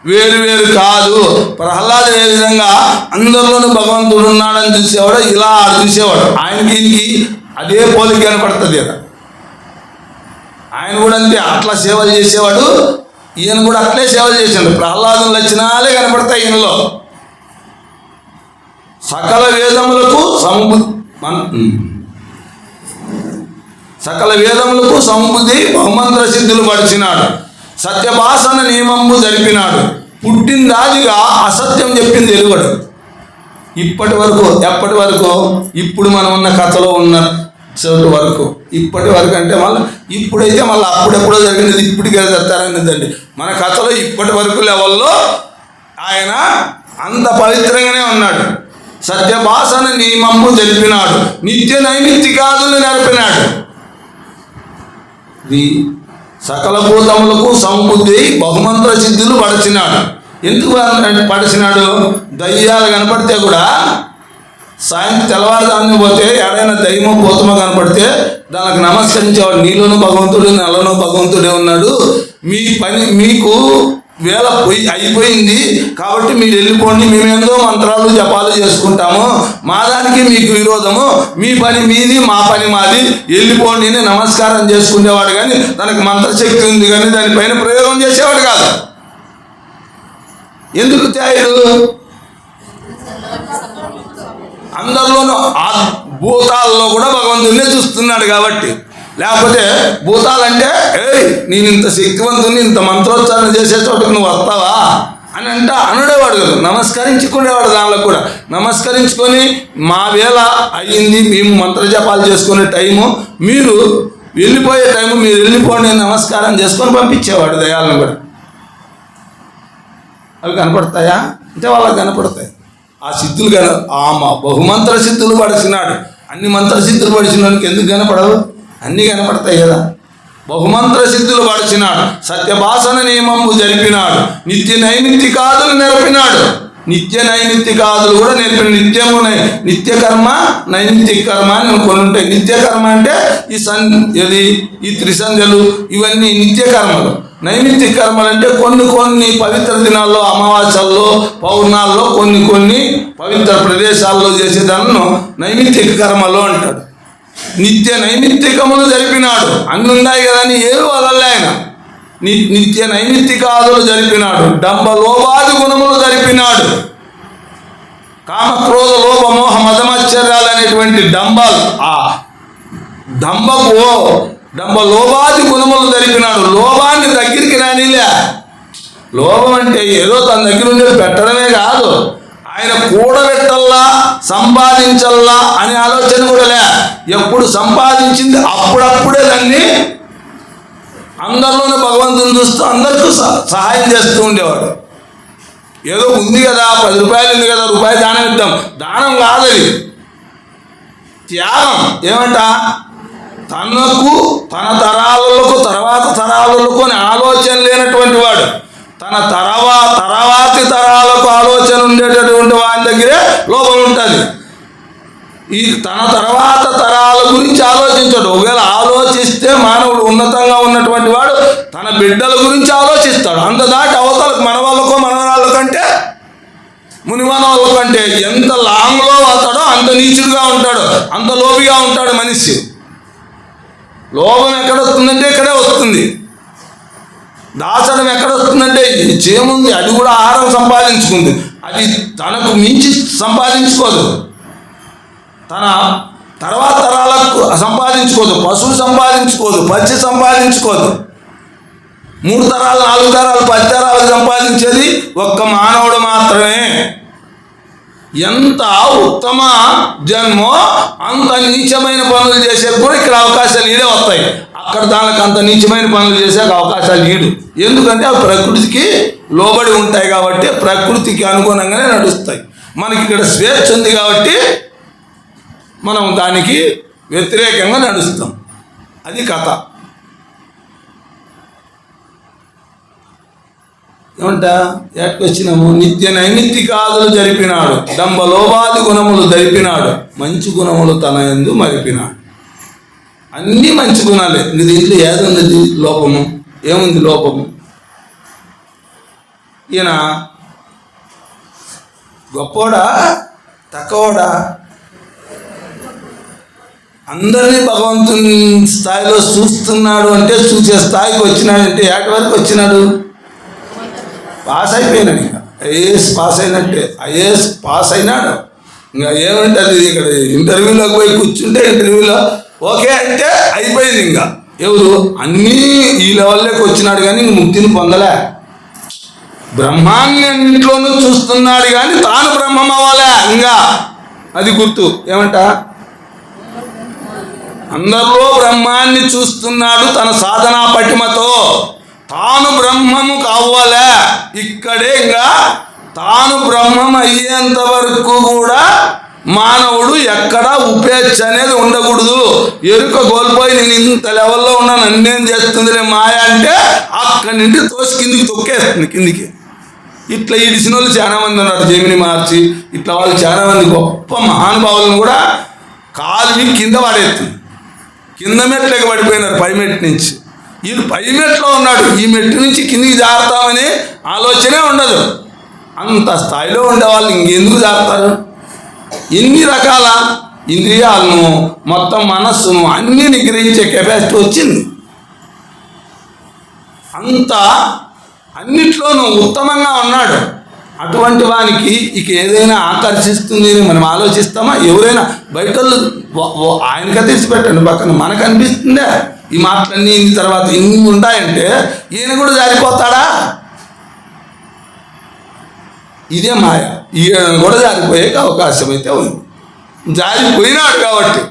వేరు వేరు కాదు. ప్రహ్లాదు ఏ విధంగా అందరిలోనూ భగవంతుడు ఉన్నాడని చూసేవాడు, ఇలా చూసేవాడు. ఆయనకి ఈయనకి అదే పోలిక కనపడుతుంది కదా. ఆయన కూడా అంతే, అట్లా సేవలు చేసేవాడు. ఈయన కూడా అట్లే సేవలు చేశాడు. ప్రహ్లాదం లక్షణాలే కనపడతాయి ఈయనలో. సకల వేదములకు సకల వేదములకు సంబుద్ధి బహుమంత్ర సిద్ధులు పడిచినాడు. సత్యభాషణ నియమంబు జరిపినాడు. పుట్టిందాదిగా అసత్యం చెప్పింది ఎలుగడు. ఇప్పటి వరకు ఎప్పటి వరకు ఇప్పుడు మనం ఉన్న కథలో ఉన్న చోటు వరకు, ఇప్పటి వరకు అంటే మళ్ళీ ఇప్పుడైతే మళ్ళీ అప్పుడెప్పుడో జరిగినది ఇప్పటికే చెప్తారనేదండి. మన కథలో ఇప్పటి వరకు లెవెల్లో ఆయన అంత పవిత్రంగానే ఉన్నాడు. సత్యభాషణ నియమము జరిపినాడు. నిత్య నైమిత్తికాదులు నడిపినాడు. సకల భూతములకు సంబుద్ధి బహుమంత్ర సిద్ధులు పడిచినాడు. ఎందుకు పడిచినాడు? దయ్యాలు కనపడితే కూడా సాయంత్రం తెల్లవారుదాన్ని పోతే ఎడైనా దయ్యమో భూతమో కనపడితే దానికి నమస్కరించేవాడు. నీలోనూ భగవంతుడు నల్లోనూ భగవంతుడే ఉన్నాడు. మీ పని మీకు వేళ అయిపోయింది కాబట్టి మీరు వెళ్ళిపోండి, మేమేందో మంత్రాలు జపాలు చేసుకుంటాము, మా దానికి మీకు విరోధము, మీ పని మీది మా పని మాది, వెళ్ళిపోండి అని నమస్కారం చేసుకునేవాడు. కానీ దానికి మంత్రశక్తి ఉంది కానీ దానిపైన ప్రయోగం చేసేవాడు కాదు. ఎందుకు త్యాయుడు? అందరిలోనూ ఆ భూతాల్లో కూడా భగవంతుడినే చూస్తున్నాడు కాబట్టి. లేకపోతే భూతాలంటే నేను ఇంత శక్తివంతుని ఇంత మంత్రోచ్చారణ చేసే చోటుకు నువ్వు వస్తావా అని అనుడేవాడు కదా. నమస్కరించుకునేవాడు. దానిలో కూడా నమస్కరించుకొని మా వేళ అయ్యింది, మేము మంత్రజపాలు చేసుకునే టైము, మీరు వెళ్ళిపోయే టైము, మీరు వెళ్ళిపోండి నమస్కారం చేసుకొని పంపించేవాడు దయాలను కూడా. అవి కనపడతాయా అంటే వాళ్ళకి కనపడతాయి ఆ సిద్ధులు. బహుమంత్ర సిద్ధులు పడిచినాడు. అన్ని మంత్ర సిద్ధులు పడిచినానికి ఎందుకు కనపడవు? అన్నీ కనపడతాయి కదా. బహుమంత్ర సిద్ధులు పడిచినాడు, సత్యభాషణ నియమంబు జరిపినాడు, నిత్య నైమిత్తికాదులు నెరపినాడు. నిత్య నైమిత్తికాదులు కూడా నేర్పిన. నిత్య కర్మ, నైమిత్తిక కర్మ అని కొన్ని ఉంటాయి. నిత్య కర్మ అంటే ఈ త్రిసంధ్యలు ఇవన్నీ నిత్య కర్మలు. నైమిత్తిక కర్మలు అంటే కొన్ని పవిత్ర దినాల్లో, అమావాస్యల్లో, పౌర్ణాల్లో, కొన్ని పవిత్ర ప్రదేశాల్లో చేసేదాన్ని నైమిత్తిక కర్మలు అంటాడు. నిత్య నైమిత్తికములు జరిపినాడు. అన్ని ఉన్నాయి కదా అని ఏవి వదలలే ఆయన. నిత్య నైమిత్తికాదులు జరిపినాడు. డంబ లోభాది గుణములు జరిపినాడు. కామక్రోధ లోభ మోహ మదమచ్చర్యాలు అనేటువంటి డంబాలు, ఆ డంబ లోభాది గుణములు జరిపినాడు. లోభాన్ని దగ్గరికి రానిలే. లోభం అంటే ఏదో తన దగ్గర ఉండేది పెట్టడమే కాదు, ఆయన కూడబెట్టల్లా, సంపాదించల్లా అనే ఆలోచన కూడా లే. ఎప్పుడు సంపాదించింది అప్పుడప్పుడే దాన్ని అందరిలోనే భగవంతుని చూస్తూ అందరికీ సహాయం చేస్తూ ఉండేవాడు. ఏదో ఉంది కదా, 10 రూపాయలు ఉంది కదా, రూపాయి దానం ఇద్దాం. దానం కాదది, త్యాగం. ఏమంట, తనకు, తన తరాలకు, తర్వాత తరాలకు అని ఆలోచన లేనటువంటి వాడు, తన తర్వాతి తరాలకు ఆలోచన ఉండేటటువంటి వాడి దగ్గరే లోపం ఉంటుంది. ఈ తన తర్వాత తరాల గురించి ఆలోచించడు. ఒకవేళ ఆలోచిస్తే మానవుడు ఉన్నతంగా ఉన్నటువంటి వాడు తన బిడ్డల గురించి ఆలోచిస్తాడు. అంత దాటి అవతలకు మన వాళ్ళకో మనవరాళ్ళ కంటే మునిమాన వాళ్ళ కంటే ఎంత లాంగ్లో అవుతాడో అంత నీచుడుగా ఉంటాడు, అంత లోబిగా ఉంటాడు మనిషి. లోభం ఎక్కడ వస్తుందంటే ఇక్కడే వస్తుంది. దాచడం ఎక్కడ వస్తుందంటే చేముంది, అది కూడా ఆహారం సంపాదించుకుంది, అది తనకు మించి సంపాదించుకోదు, తన తర్వాత తరాలకు సంపాదించుకోదు, పశువు సంపాదించుకోదు, పచ్చి సంపాదించుకోదు. 3 తరాలు 4 తరాలు 10 తరాలు సంపాదించేది ఒక్క మానవుడు మాత్రమే. ఎంత ఉత్తమ జన్మో అంత నీచమైన పనులు చేసే కూడా ఇక్కడ అవకాశాలు ఈడే వస్తాయి. అక్కడ దానికి అంత నీచమైన పనులు చేసే అవకాశాలు ఈడు. ఎందుకంటే అవి ప్రకృతికి లోబడి ఉంటాయి కాబట్టి, ప్రకృతికి అనుగుణంగానే నడుస్తాయి. మనకి ఇక్కడ స్వేచ్ఛ ఉంది కాబట్టి మనం దానికి వ్యతిరేకంగా నడుస్తాం. అది కథ. ఏమంట, ఏటకొచ్చినాము? నిత్య నైమిత్తికాదులు జరిపినాడు, డంబ లోభాది గుణములు జరిపినాడు, మంచి గుణములు తన యందు మరిపినాడు. అన్నీ మంచి గుణాలే. దీంట్లో ఏదుంది లోపము? ఏముంది లోపము? ఈయన గొప్పోడా తక్కువడా? అందరినీ భగవంతుని స్థాయిలో చూస్తున్నాడు అంటే, చూసే స్థాయికి వచ్చినాడంటే ఏటి వరకు వచ్చినాడు? పాస్ అయిపోయినాడు. ఇంకా ఐఏఎస్ పాస్ అయినట్టే. ఐఏఎస్ పాస్ అయినాడు. ఇంకా ఏమంటుంది, ఇక్కడ ఇంటర్వ్యూలోకి పోయి కూర్చుంటే ఇంటర్వ్యూలో ఓకే అంటే అయిపోయింది. ఇంకా ఎవరు అన్నీ ఈ లెవెల్లోకి వచ్చినాడు కానీ ముక్తిని పొందలే. బ్రహ్మాన్ని అన్నింట్లోనూ చూస్తున్నాడు కానీ తాను బ్రహ్మం అవ్వాలే. ఇంకా అది గుర్తు. ఏమంట, అందరిలో బ్రహ్మాన్ని చూస్తున్నాడు తన సాధనా పటిమతో, తాను బ్రహ్మము కావాలే. ఇక్కడే ఇంకా తాను బ్రహ్మం అయ్యేంత వరకు కూడా మానవుడు ఎక్కడ ఉపేక్ష అనేది ఉండకూడదు. ఎరుక కోల్పోయి నేను ఇంత లెవెల్లో ఉన్నా నన్నేం చేస్తుందిలే మాయ అంటే అక్కడి నుండి తోసి కిందికి తొక్కేస్తుంది. కిందికి ఇట్లా ఇడిసిన వాళ్ళు చాలామంది ఉన్నారు. జమిని మార్చి ఇట్లా వాళ్ళు చాలామంది గొప్ప మహానుభావులను కూడా కాలు కింద పడేస్తుంది. కింద మెట్లకి పడిపోయినారు, పై మెట్టు నుంచి. వీళ్ళు పై మెట్లో ఉన్నాడు, ఈ మెట్టు నుంచి కిందికి జారుతామని ఆలోచనే ఉండదు. అంత స్థాయిలో ఉండేవాళ్ళు ఇంకెందుకు జారుతారు? ఎన్ని రకాల ఇంద్రియాలను, మొత్తం మనస్సును అన్నీ నిగ్రహించే కెపాసిటీ వచ్చింది. అంత అన్నిట్లోనూ ఉత్తమంగా ఉన్నాడు. అటువంటి వానికి ఇక ఏదైనా ఆకర్షిస్తుంది అని మనం ఆలోచిస్తామా? ఎవరైనా బయట ఆయనగా తెచ్చిపెట్టండి పక్కన, మనకు అనిపిస్తుందే ఈ మాటలన్నీ ఇన్ని తర్వాత ఇన్ని ఉంటాయంటే ఈయన కూడా జారిపోతాడా? ఇదే మాయ. ఈయన కూడా జారిపోయే అవకాశం అయితే ఉంది. జారిపోయినాడు కాబట్టి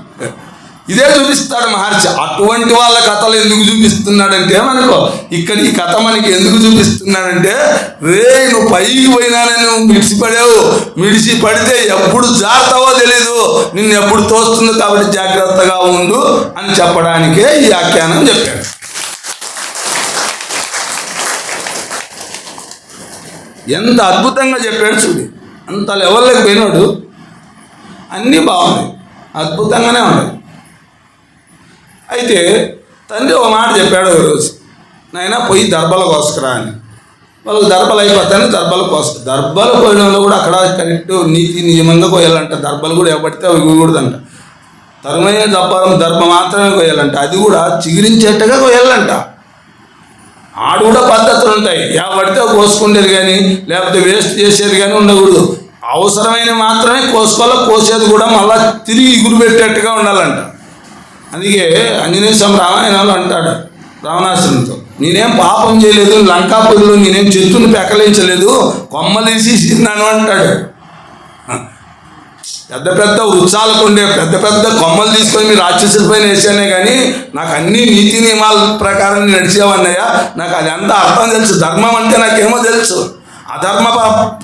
ఇదే చూపిస్తాడు మహర్షి. అటువంటి వాళ్ళ కథలు ఎందుకు చూపిస్తున్నాడంటే, మనకు ఇక్కడ ఈ కథ మనకి ఎందుకు చూపిస్తున్నాడంటే, నువ్వు పైకి పోయినానని నువ్వు మిడిసి పడితే ఎప్పుడు జారుతావో తెలీదు, నిన్ను ఎప్పుడు తోస్తుందో, కాబట్టి జాగ్రత్తగా ఉండు అని చెప్పడానికే ఈ వ్యాఖ్యానం చెప్పాడు. ఎంత అద్భుతంగా చెప్పాడు చూడు. అంత లెవెల్లోకి పోయినాడు, అన్నీ బాగున్నాయి, అద్భుతంగానే ఉన్నాయి. అయితే తండ్రి ఒక మాట చెప్పాడు ఒకరోజు, నాయన పోయి దర్బలు కోసుకురా అని. వాళ్ళకి దర్బలు అయిపోతాయని దర్బలు దర్బలు కోయడంలో కూడా అక్కడ కరెక్ట్ నీతి నియమంగా కోయాలంట. దర్బలు కూడా ఎవరితే అవి కోయకూడదంట. తరుమయ్యే దర్భ మాత్రమే కోయాలంట, అది కూడా చిగురించేట్టుగా కోయాలంట. ఆడు కూడా పద్ధతులు ఉంటాయి, ఎవరితే కోసుకుండేది కానీ లేకపోతే వేస్ట్ చేసేది కానీ ఉండకూడదు. అవసరమైన మాత్రమే కోసుకోవాలి, కోసేది కూడా మళ్ళీ తిరిగి ఇగురు పెట్టేట్టుగా ఉండాలంట. అందుకే ఆంజనేయ స్వామి రామాయణంలో అంటాడు రావణాసురునితో, నేనేం పాపం చేయలేదు, లంకాపురిలో నేనేం చెట్టును పెకలించలేదు, కొమ్మలేసి సిరినాను అంటాడు. పెద్ద పెద్ద వృక్షాలకు ఉండే పెద్ద పెద్ద కొమ్మలు తీసుకొని మీరు రాక్షసుల పైన వేసానే కానీ నాకు అన్ని నీతి నియమాల ప్రకారం నడిచేవన్నయ్య, నాకు అది అంతా అర్థం తెలుసు. ధర్మం అంటే నాకేమో తెలుసు, అధర్మ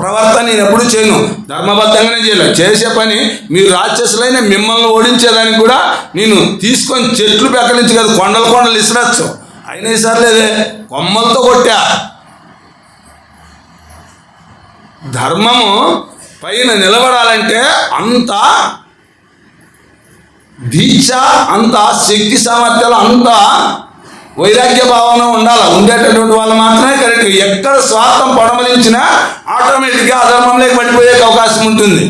ప్రవర్తన నేను ఎప్పుడు చేయను, ధర్మబద్ధంగానే చేయలేదు. చేసే పని మీరు రాక్షసులైన మిమ్మల్ని ఓడించేదానికి కూడా నేను తీసుకొని చెట్లు పెకలించి కదా కొండలు కొండలు ఇసరచ్చు, అయినా ఇసరలేదే, కొమ్మలతో కొట్టా. ధర్మము పైన నిలబడాలంటే అంత దీక్ష, అంత శక్తి సామర్థ్యాలు, అంత వైరాగ్య భావన ఉండాలి. ఉండేటటువంటి వాళ్ళు మాత్రమే కరెక్ట్. ఎక్కడ స్వార్థం పడమలించినా ఆటోమేటిక్గా అధర్మంలోకి పడిపోయే అవకాశం ఉంటుంది.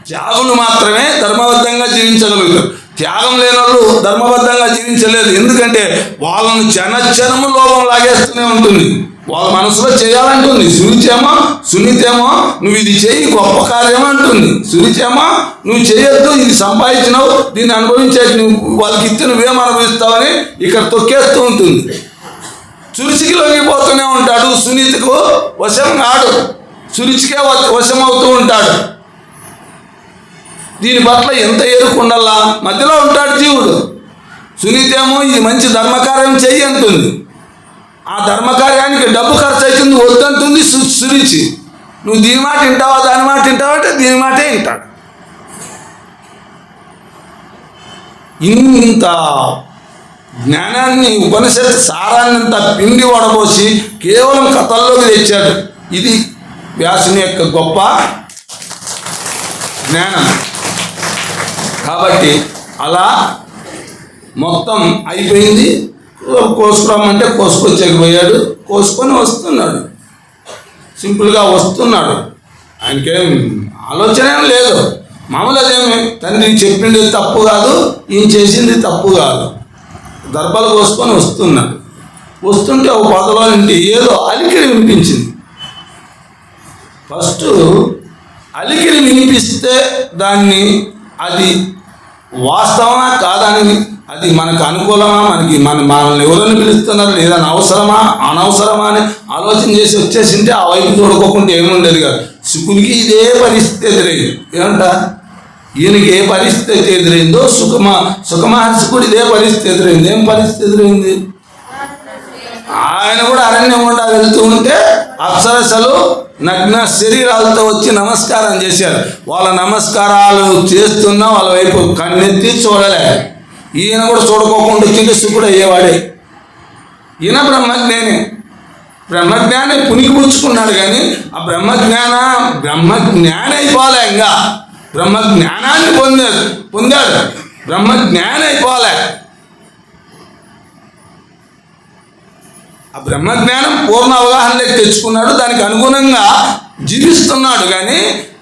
త్యాగులు మాత్రమే ధర్మబద్ధంగా జీవించగలుగుతారు. త్యాగం లేని వాళ్ళు ధర్మబద్ధంగా జీవించలేదు. ఎందుకంటే వాళ్ళను క్షణక్షణము లోపం లాగేస్తూనే ఉంటుంది. వాళ్ళ మనసులో చేయాలంటుంది. సునీతేమో నువ్వు ఇది చేయి గొప్ప కార్యం అంటుంది. సునీతేమో నువ్వు చేయొద్దు, ఇది సంపాదించినావు, దీన్ని అనుభవించే, నువ్వు వాళ్ళకి ఇస్తే నువ్వేం అనుభవిస్తావని ఇక్కడ తొక్కేస్తూ ఉంటుంది. సురుచికి లొంగిపోతూనే ఉంటాడు. సునీతకు వశం కాడు, సురుచికే వశం అవుతూ ఉంటాడు. దీని పట్ల ఎంత ఎరుకుండల్లా మధ్యలో ఉంటాడు జీవుడు. సునీతేమో ఇది మంచి ధర్మకార్యం చెయ్యి అంటుంది. ఆ ధర్మకార్యానికి డబ్బు ఖర్చు అవుతుంది, వద్దంటుంది సురుచి. నువ్వు దీని మాట వింటావా దాని మాట వింటావా అంటే దీని మాటే వింటాడు. ఇంత జ్ఞానాన్ని ఉపనిషత్తు సారాన్నంత పిండి వడబోసి కేవలం కథల్లోకి తెచ్చాడు. ఇది వ్యాసుని యొక్క గొప్ప జ్ఞానం. కాబట్టి అలా మొత్తం అయిపోయింది. కోసుకురామంటే కోసుకొచ్చేకపోయాడు, కోసుకొని వస్తున్నాడు. సింపుల్గా వస్తున్నాడు. ఆయనకేం ఆలోచన ఏం లేదు. మామూలు అదేమి తండ్రి చెప్పింది తప్పు కాదు, ఈయన చేసింది తప్పు కాదు. దర్భలు కోసుకొని వస్తున్నాడు. వస్తుంటే ఒక పొదలో నుండి ఏదో అలికిడి వినిపించింది. ఫస్ట్ అలికిడి వినిపిస్తే దాన్ని అది వాస్తవమా కాదని, అది మనకు అనుకూలమా, మనల్ని ఎవరైనా పిలుస్తున్నారు లేదా అవసరమా అనవసరమా అని ఆలోచన చేసి వచ్చేసింటే ఆ వైపు చూడుకోకుండా ఏముండేది కాదు. శుకునికి ఇదే పరిస్థితి ఎదురైంది. ఏమంట ఈయనకి ఏ పరిస్థితి ఎదురైందో సుఖమహర్షి కూడా ఇదే పరిస్థితి ఎదురైంది. ఏం పరిస్థితి ఎదురైంది? ఆయన కూడా అరణ్యం గుండా వెళ్తూ ఉంటే అప్సరసలు నగ్న శరీరాలతో వచ్చి నమస్కారం చేశారు. వాళ్ళ నమస్కారాలు చేస్తున్నా వాళ్ళ వైపు కన్నెత్తి చూడలే. ఈయన కూడా చూడుకోకుండా వచ్చింటే శుకుడు అయ్యేవాడే. ఈయన బ్రహ్మజ్ఞాని పునికి పుచ్చుకున్నాడు. కానీ ఆ బ్రహ్మజ్ఞాని అయిపోలే. ఇంకా బ్రహ్మజ్ఞానాన్ని పొందాడు. బ్రహ్మజ్ఞాని అయిపోలే. ఆ బ్రహ్మజ్ఞానం పూర్ణ అవగాహనలోకి తెచ్చుకున్నాడు. దానికి అనుగుణంగా జీవిస్తున్నాడు. కానీ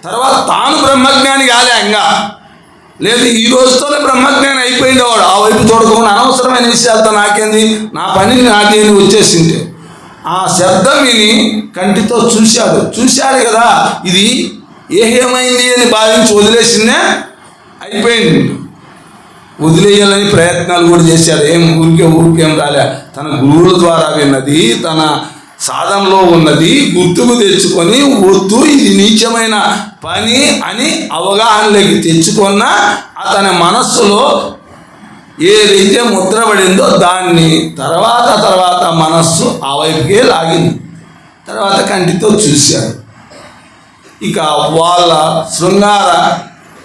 తర్వాత తాను బ్రహ్మజ్ఞాని కాలే. ఇంకా లేదు, ఈ రోజుతోనే బ్రహ్మజ్ఞాని అయిపోయిండేవాడు. ఆ వైపు చూడకుండా అనవసరమైన విషయాలతో నాకేంది, నా పనిని నాకేంది వచ్చేసింది. ఆ శబ్దం విని కంటితో చూశాడు కదా, ఇది ఏమైంది అని భావించి వదిలేసిందే, అయిపోయింది. వదిలేయాలని ప్రయత్నాలు కూడా చేశాడు. ఊరికేం రాలే. తన గురువుల ద్వారా విన్నది, తన సాధనలో ఉన్నది గుర్తుకు తెచ్చుకొని వద్దు, ఇది నీచమైన పని అని అవగాహనలోకి తెచ్చుకున్న అతని మనస్సులో ఏదైతే ముద్రపడిందో దాన్ని తర్వాత మనస్సు ఆ వైపుకే లాగింది. తర్వాత కంటితో చూశాడు. ఇక వాళ్ళ శృంగార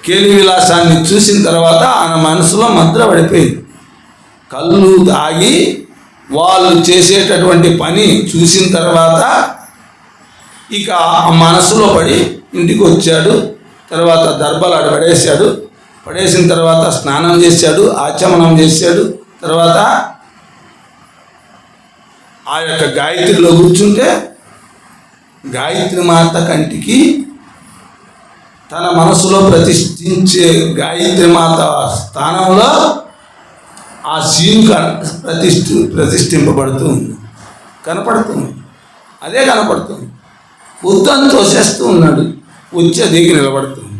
కేలి విలాసాన్ని చూసిన తర్వాత ఆయన మనసులో ముద్ర పడిపోయింది. కళ్ళు తాగి వాళ్ళు చేసేటటువంటి పని చూసిన తర్వాత ఇక మనసులో పడి ఇంటికి వచ్చాడు. తర్వాత దర్భలు ఆడ పడేశాడు. పడేసిన తర్వాత స్నానం చేశాడు, ఆచమనం చేశాడు. తర్వాత ఆ యొక్క గాయత్రిలో కూర్చుంటే గాయత్రి మాత కంటికి తన మనసులో ప్రతిష్ఠించే గాయత్రి మాత స్థానంలో ఆ సీన్ ప్రతిష్ఠింపబడుతుంది, కనపడుతుంది. అదే కనపడుతుంది. ఉద్దం తోసేస్తూ ఉన్నాడు, వచ్చే దిగి నిలబడుతుంది.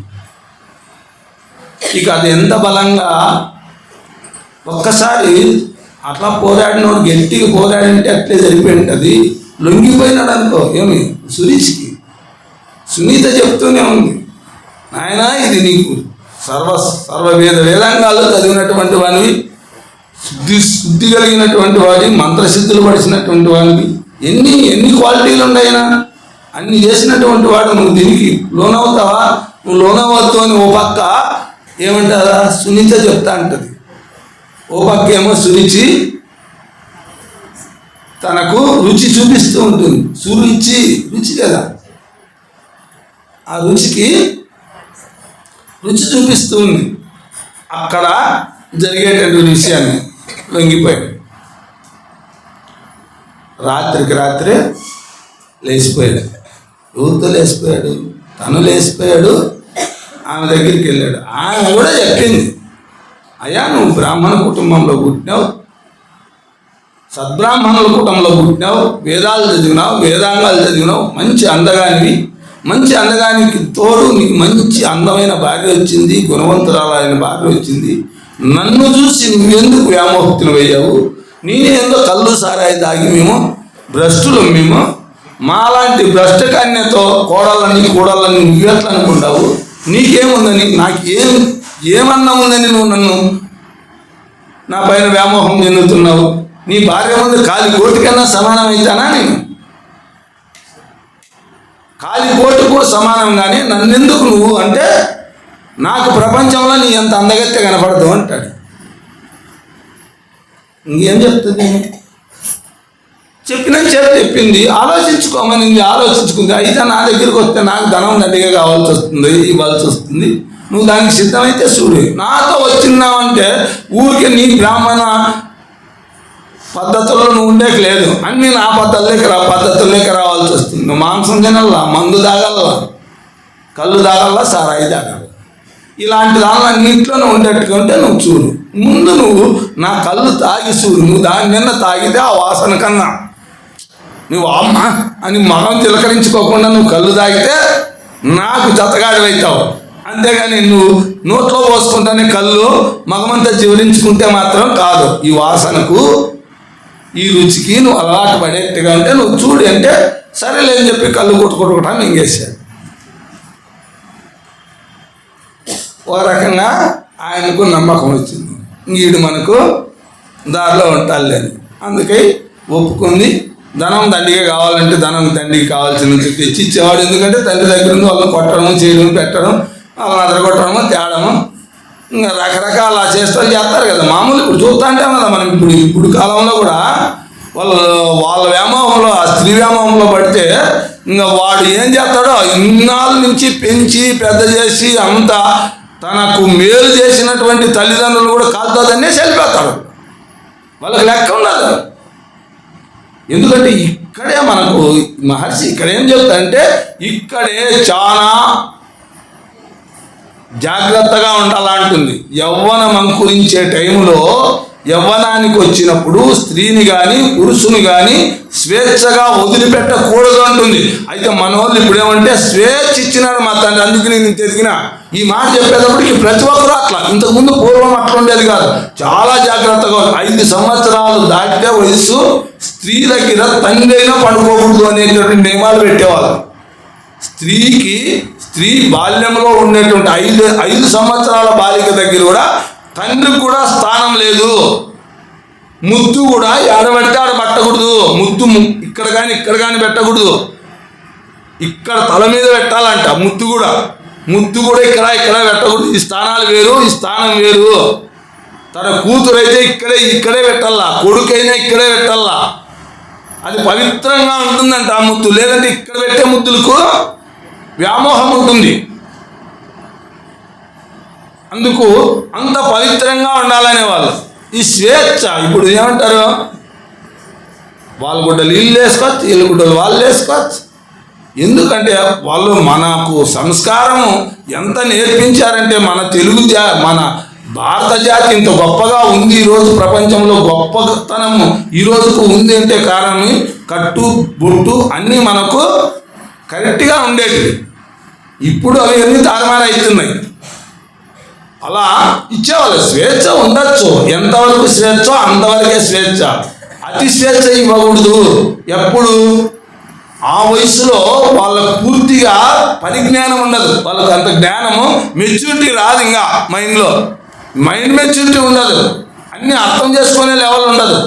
ఇక అది ఎంత బలంగా ఒక్కసారి అట్లా పోరాడినోడు గట్టిగా పోరాడంటే అట్లే సరిపోయింది. అది లొంగిపోయినాడు అనుకో. ఏమి సునీత చెప్తూనే ఉంది, నాయన ఇది నీకు వేదాంగాలు చదివినటువంటి వాడివి, శుద్ధి కలిగినటువంటి వాడి, మంత్రసిద్ధులు పడిచినటువంటి వాడివి, ఎన్ని క్వాలిటీలు ఉన్నాయినా అన్ని చేసినటువంటి వాడు. నువ్వు దీనికి లోనవుతావా? నువ్వు లోనవద్దు అని ఓ పక్క ఏమంటారా సునీత చెప్తా అంటది, ఓ పక్క ఏమో సురుచి తనకు రుచి చూపిస్తూ ఉంటుంది. రుచి కదా, ఆ రుచి చూపిస్తూ ఉంది. అక్కడ జరిగేటువంటి విషయాన్ని లొంగిపోయాడు. రాత్రికి రాత్రే లేచిపోయాడు. ఎవరితో లేచిపోయాడు? తను లేచిపోయాడు. ఆమె దగ్గరికి వెళ్ళాడు. ఆమె కూడా చెప్పింది, అయ్యా నువ్వు బ్రాహ్మణ కుటుంబంలో పుట్టినావు, సద్బ్రాహ్మణుల కుటుంబంలో పుట్టినావు, వేదాలు చదివినావు, వేదాంగాలు చదివినావు, మంచి అందగానికి తోడు నీకు మంచి అందమైన భార్య వచ్చింది, గుణవంతురాలైన భార్య వచ్చింది. నన్ను చూసి నువ్వెందుకు వ్యామోక్తులు అయ్యావు? నేనేందో కళ్ళు సారాయి తాగి మేము మాలాంటి భ్రష్ట కన్యతో కూడళ్ళని నువ్వెట్లా అనుకుంటావు? నీకేముందని, ఏమన్నా ఉందని నువ్వు నన్ను నా పైన వ్యామోహం చెందుతున్నావు? నీ భార్య ముందు కాలి కోటికన్నా సమానం అవుతానా? నేను కాలి కోటి కూడా సమానంగానే నన్నెందుకు నువ్వు అంటే, నాకు ప్రపంచంలో నీ అంత అందగత్తె కనపడదు అంటాడు. ఇంకేం చెప్తుంది? చెప్పింది, ఆలోచించుకుంది. అయితే నా దగ్గరికి వస్తే నాకు ధనం దండిగా ఇవ్వాల్సి వస్తుంది. నువ్వు దానికి సిద్ధమైతే చూడు. నాతో వచ్చినావంటే ఊరికే నీ బ్రాహ్మణ పద్ధతుల్లో నువ్వు ఉండేకి లేదు, అన్నీ నా పద్ధతుల్లోకి రావాల్సి వస్తుంది. నువ్వు మాంసం తినల్లా, మందు తాగల్లా, కళ్ళు తాగల్లా, సారాయి తాగల్లా. ఇలాంటి దానిలో నీటిలోనే ఉండేట్టుగా ఉంటే నువ్వు చూడు. ముందు నువ్వు నా కళ్ళు తాగి చూడు. నువ్వు దాని నిన్న తాగితే ఆ వాసన కన్నా నువ్వు అమ్మ అని మగం తిలకరించుకోకుండా నువ్వు కళ్ళు తాగితే నాకు జతగాడివైతావు. అంతేగాని నువ్వు నోట్లో పోసుకుంటానే కళ్ళు మగమంతా చివరించుకుంటే మాత్రం కాదు. ఈ వాసనకు ఈ రుచికి నువ్వు అలవాటు పడేట్టుగా ఉంటే నువ్వు చూడు అంటే సరేలేని చెప్పి కళ్ళు కొట్టుకోవటం మింగేశాడు. ఓ రకంగా ఆయనకు నమ్మకం వచ్చింది, ఈడు మనకు దారిలో ఉంటాడులేని. అందుకే ఒప్పుకుంది. ధనం దండిగా కావాలంటే ధనం దండిగా కావాల్సినంత తెచ్చి ఇచ్చేవాడు. ఎందుకంటే తండ్రి దగ్గర ఉంది వాళ్ళని కొట్టడం, చేయడం, పెట్టడం, వాళ్ళని అదరగొట్టడము, తేడము, ఇంకా రకరకాల చేస్తారు కదా. మామూలు ఇప్పుడు చూస్తూ ఉంటాం కదా మనం. ఇప్పుడు కాలంలో కూడా వాళ్ళ వ్యామోహంలో, ఆ స్త్రీ వ్యామోహంలో పడితే ఇంకా వాడు ఏం చేస్తాడో ఇన్నాళ్ళ నుంచి పెంచి పెద్ద చేసి అంతా తనకు మేలు చేసినటువంటి తల్లిదండ్రులు కూడా కాలుతాదనే చనిపోతాడు. వాళ్ళకి లెక్క ఉండదు. ఎందుకంటే ఇక్కడే మనకు మహర్షి ఇక్కడ ఏం చెప్తాడంటే, ఇక్కడే చాలా జాగ్రత్తగా ఉండాలంటుంది. యవ్వనం అంకురించే టైంలో, యవ్వనానికి వచ్చినప్పుడు స్త్రీని కానీ పురుషుని కానీ స్వేచ్ఛగా వదిలిపెట్టకూడదు అంటుంది. అయితే మన వాళ్ళు ఇప్పుడేమంటే స్వేచ్ఛ ఇచ్చినాడు మా తండ్రి, అందుకు నేను ఎదిగిన ఈ మాట చెప్పేటప్పటికి ప్రతి ఒక్కరూ అట్లా. ఇంతకుముందు పూర్వం అట్లా ఉండేది కాదు. చాలా జాగ్రత్తగా 5 సంవత్సరాలు దాటితే వయస్సు స్త్రీ దగ్గర తండ్రి అయినా పడుకోకూడదు అనేటువంటి నియమాలు పెట్టేవాళ్ళు. స్త్రీ బాల్యంలో ఉండేటువంటి 5 సంవత్సరాల బాలిక దగ్గర కూడా తండ్రికి కూడా స్థానం లేదు. ముద్దు కూడా ఆడబడితే ఆడ పట్టకూడదు. ముద్దు ఇక్కడ కానీ పెట్టకూడదు. ఇక్కడ తల మీద పెట్టాలంట. ముద్దు కూడా ఇక్కడ పెట్టకూడదు. ఈ స్థానాలు వేరు, ఈ స్థానం వేరు. తన కూతురు అయితే ఇక్కడే పెట్టాలా, కొడుకైనా ఇక్కడే పెట్టాలా. అది పవిత్రంగా ఉంటుందంట ఆ ముద్దు. లేదంటే ఇక్కడ పెట్టే ముద్దులకు వ్యామోహం ఉంటుంది. అందుకు అంత పవిత్రంగా ఉండాలనే వాళ్ళు. ఈ స్వేచ్ఛ ఇప్పుడు ఏమంటారు, వాళ్ళ గుడ్డలు వీళ్ళు వేసుకోవచ్చు, వీళ్ళ గుడ్డలు వాళ్ళు వేసుకోవచ్చు. ఎందుకంటే వాళ్ళు మనకు సంస్కారము ఎంత నేర్పించారంటే, మన తెలుగు మన భారత జాతి ఇంత గొప్పగా ఉంది ఈరోజు, ప్రపంచంలో గొప్పతనము ఈ రోజుకు ఉంది అంటే కారణం కట్టు బొట్టు అన్నీ మనకు కరెక్ట్గా ఉండేవి. ఇప్పుడు అవి అన్నీ తారుమారైతున్నాయి. అలా ఇచ్చేవాళ్ళు. స్వేచ్ఛ ఉండొచ్చు, ఎంతవరకు స్వేచ్ఛ అంతవరకే స్వేచ్ఛ. అతి స్వేచ్ఛ ఇవ్వకూడదు. ఎప్పుడు ఆ వయసులో వాళ్ళకు పూర్తిగా పరిజ్ఞానం ఉండదు, వాళ్ళకు అంత జ్ఞానము మెచ్యూరిటీ రాదు, ఇంకా మైండ్ మెచ్యూరిటీ ఉండదు, అన్నీ అర్థం చేసుకునే లెవెల్ ఉండదు.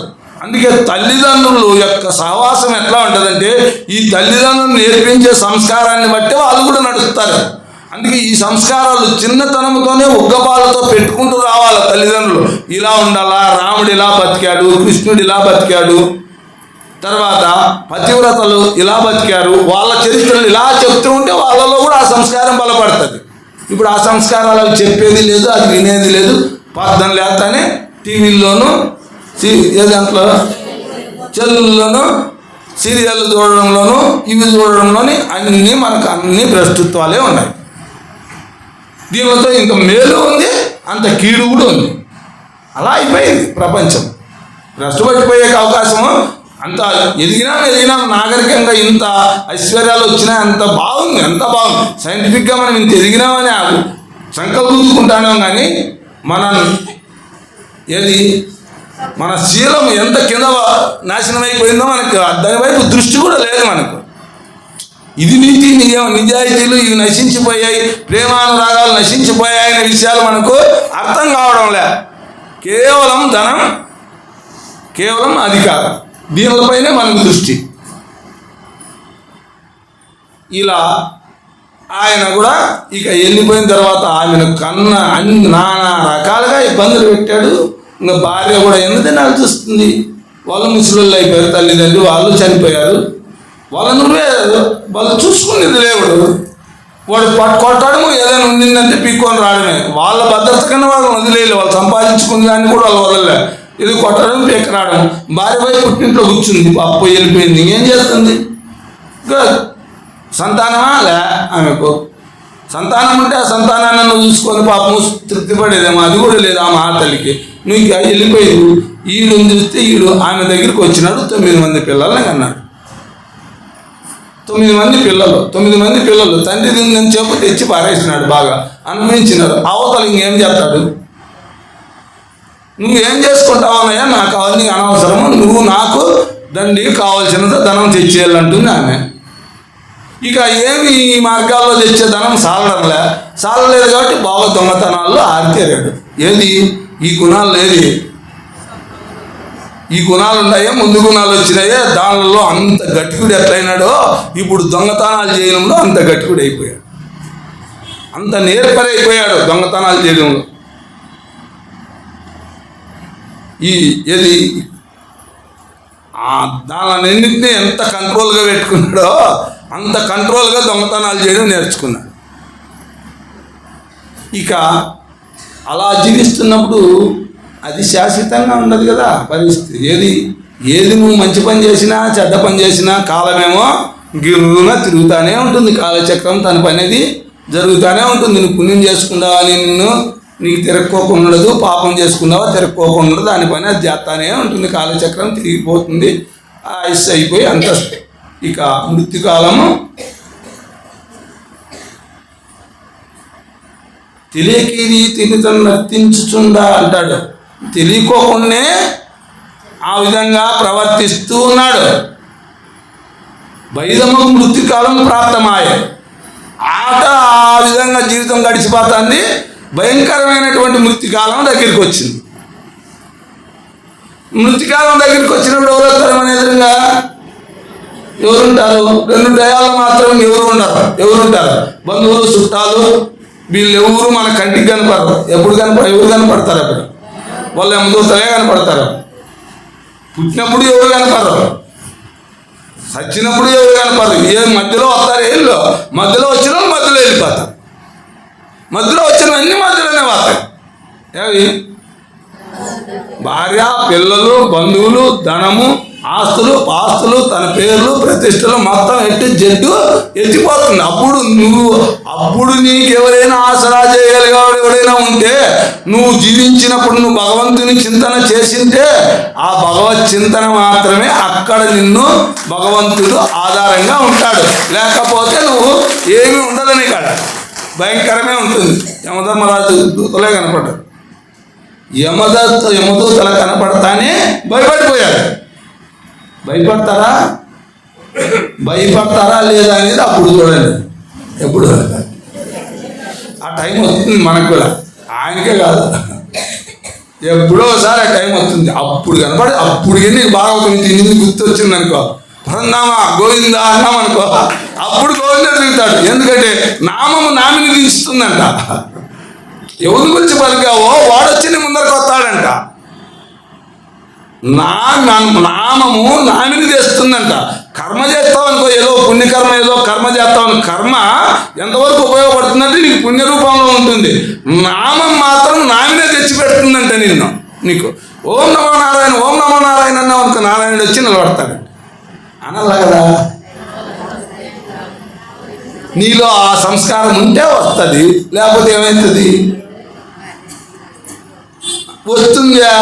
అందుకే తల్లిదండ్రులు యొక్క సహవాసం ఎట్లా ఉంటుందంటే, ఈ తల్లిదండ్రులు నేర్పించే సంస్కారాన్ని బట్టి వాళ్ళు కూడా నడుస్తారు. అందుకే ఈ సంస్కారాలు చిన్నతనంతోనే ఉగ్గపాలతో పెట్టుకుంటూ రావాలి తల్లిదండ్రులు. ఇలా ఉండాలా, రాముడు ఇలా బతికాడు, కృష్ణుడు ఇలా బతికాడు, తర్వాత పతివ్రతలు ఇలా బతికారు, వాళ్ళ చరిత్రలు ఇలా చెప్తూ ఉంటే వాళ్ళలో కూడా ఆ సంస్కారం బలపడుతుంది. ఇప్పుడు ఆ సంస్కారాలు చెప్పేది లేదు, అది వినేది లేదు. ప్రార్థన లేకనే టీవీల్లోనూ దాంట్లో చెల్లుల్లోనూ సీరియల్ చూడడంలోనూ ఇవి చూడడంలోని మనకు అన్ని భ్రష్టత్వాలే ఉన్నాయి. దీనితో ఇంత మేలు ఉంది, అంత కీడు కూడా ఉంది. అలా అయిపోయింది ప్రపంచం. భ్రష్టపడిపోయే అవకాశము అంత ఎదిగినా నాగరికంగా ఇంత ఐశ్వర్యాలు వచ్చినా అంత బాగుంది. సైంటిఫిక్గా మనం ఇంత ఎదిగినామని సంకల్పించుకుంటాను. కానీ మన శీలం ఎంత కింద నాశనం అయిపోయిందో మనకు దాని వైపు దృష్టి కూడా లేదు మనకు. ఇది నీతి నిజాయితీలు ఇవి నశించిపోయాయి, ప్రేమానురాగాలు నశించిపోయాయనే విషయాలు మనకు అర్థం కావడం లే. కేవలం ధనం, కేవలం అధికారం, దీనిపైనే మనకు దృష్టి. ఇలా ఆయన కూడా ఇక వెళ్ళిపోయిన తర్వాత ఆమెను నానా రకాలుగా ఇబ్బందులు పెట్టాడు. ఇంకా భార్య కూడా ఎన్ని దినాలు చూస్తుంది. వాళ్ళు ముసలిళ్ళు అయిపోయారు, తల్లిదండ్రులు వాళ్ళు చనిపోయారు. వాళ్ళు చూసుకునేది లేవుడు. వాడు కొట్టడము ఏదైనా ఉండిందంటే పీక్కొని రావడమే. వాళ్ళ భద్రత కన్నా వాళ్ళు వదిలేయాలి. వాళ్ళు సంపాదించుకునే దాన్ని కూడా వాళ్ళు వదలలే. ఇది కొట్టడం పీక రావడం. భార్య పోయి పుట్టింట్లో కూర్చుంది, అప్పు వెళ్ళిపోయింది. ఏం చేస్తుంది? సంతానమా లే ఆమెకు? సంతానం ఉంటే ఆ సంతానాన్ని నువ్వు చూసుకొని పాపము తృప్తి పడేదేమో, అది కూడా లేదు ఆ మహాతల్లికి. నువ్వు వెళ్ళిపోయింది. ఈడుని చూస్తే ఆమె దగ్గరికి వచ్చినాడు. 9 మంది పిల్లల్ని కన్నాడు. 9 మంది పిల్లలు తండ్రి దీన్ని చెప్పు తెచ్చి పారేసినాడు. బాగా అనుభవించినారు. అవతలు ఇంకేం చేస్తాడు? నువ్వేం చేసుకుంటావన్నయ్యా, నాకు అవన్నీ అనవసరము, నువ్వు నాకు దండికి కావాల్సినంత ధనం తెచ్చేయాలంటుంది ఆమె. ఇక ఏమి ఈ మార్గాల్లో తెచ్చే ధనం సాలలేదు కాబట్టి బాగా దొంగతనాల్లో ఆరితేరాడు. ఏది ఈ గుణాలు ఈ గుణాలు ఉన్నాయో, ముందు గుణాలు వచ్చినాయో, దానిలో అంత గట్టికుడు ఎట్లయినాడో ఇప్పుడు దొంగతనాలు చేయడంలో అంత గట్టికుడు అయిపోయాడు. అంత నేర్పరైపోయాడు దొంగతనాలు చేయడంలో. దానిన్నింటినీ ఎంత కంట్రోల్గా పెట్టుకున్నాడో అంత కంట్రోల్గా దొంగతనాలు చేయడం నేర్చుకున్నాడు. ఇక అలా జీవిస్తున్నప్పుడు అది శాశ్వతంగా ఉండదు కదా పరిస్థితి. ఏది నువ్వు మంచి పని చేసినా చెడ్డ పని చేసినా కాలమేమో గిర్రున తిరుగుతూనే ఉంటుంది. కాలచక్రం తన పని అనేది జరుగుతూనే ఉంటుంది. నువ్వు పుణ్యం చేసుకున్నావా అని నీకు తిరక్కోకుండా ఉండదు, పాపం చేసుకున్నావా తిరక్కోకుండా ఉండదు. దాని పని అది చేస్తానే ఉంటుంది. కాలచక్రం తిరిగిపోతుంది. ఆయుష్ అయిపోయి అంత ఇక మృత్యుకాలము తెలియకిది తినితను నర్తించుచుండా అంటాడు. తెలియకోకుండానే ఆ విధంగా ప్రవర్తిస్తూ ఉన్నాడు. వైదము మృత్యుకాలం ప్రాప్తమాయ ఆట ఆ విధంగా జీవితం గడిచిపోతుంది. భయంకరమైనటువంటి మృత్యుకాలం దగ్గరికి వచ్చింది. మృత్యుకాలం దగ్గరికి వచ్చినప్పుడు ఎవరు వస్తారు మన ఎదురుగా? ఎవరుంటారు? 2 దయాలు మాత్రం ఎవరుంటారు? బంధువులు, చుట్టాలు. వీళ్ళు ఎవరు మన కంటికి కనపడరు. ఎవరు కనపడతారు? అప్పుడు వాళ్ళు ఎమ్మదూతలే కనపడతారు. పుట్టినప్పుడు ఎవరు కనపడరు. చచ్చినప్పుడు ఎవరు కనపడరు. ఏ మధ్యలో వస్తారు ఏళ్ళు, మధ్యలో వచ్చిన వాళ్ళు మధ్యలో వెళ్ళిపోతారు. మధ్యలో వచ్చినవన్నీ మధ్యలోనే పోతాయి. ఏవి? భార్య, పిల్లలు, బంధువులు, ధనము, ఆస్తులు, పాస్తులు, తన పేర్లు, ప్రతిష్టలు మొత్తం జడ్డు ఎత్తిపోతుంది. అప్పుడు నీకు ఎవరైనా ఆసరా చేయగలిగేవాడు ఎవరైనా ఉంటే, నువ్వు జీవించినప్పుడు నువ్వు భగవంతుని చింతన చేసింటే ఆ భగవత్ చింతన మాత్రమే అక్కడ నిన్ను భగవంతుడు ఆధారంగా ఉంటాడు. లేకపోతే నువ్వు ఏమీ ఉండదని కాడ భయంకరమే ఉంటుంది. యమధర్మరాజు దూతలే కనపడ్డాడు. యమదూతలు కనపడతానే భయపడిపోయాడు. భయపడతారా లేదా అనేది అప్పుడు చూడండి. ఎప్పుడు ఆ టైం వస్తుంది మనకు కూడా, ఆయనకే కాదు, ఎప్పుడో ఒకసారి ఆ టైం వస్తుంది. అప్పుడు కనపడి అప్పుడు నీకు బాగా అవుతుంది. గుర్తు వచ్చింది అనుకో, పరందామా గోవిందా అన్నాం అనుకో, అప్పుడు గోవింద తిరుగుతాడు. ఎందుకంటే నామము నామిని తీస్తుందంట. ఎవరి గురించి పలికావో వాడొచ్చి నీ ముందరకు వస్తాడంట. నామము నామిని తెస్తుందంట. కర్మ చేస్తావు అనుకో, ఏదో పుణ్యకర్మ, ఏదో కర్మ చేస్తావు. కర్మ ఎంతవరకు ఉపయోగపడుతుందంటే నీకు పుణ్యరూపంలో ఉంటుంది. నామం మాత్రం నామినే తెచ్చిపెడుతుందంట నీకు. ఓం నమో నారాయణ, ఓం నమో నారాయణ అన్నావు అనుకో, నారాయణుడు వచ్చి నిలబడతాడు. అనలా కదా, నీలో ఆ సంస్కారం ఉంటే వస్తుంది, లేకపోతే ఏమవుతుంది? వస్తుందా?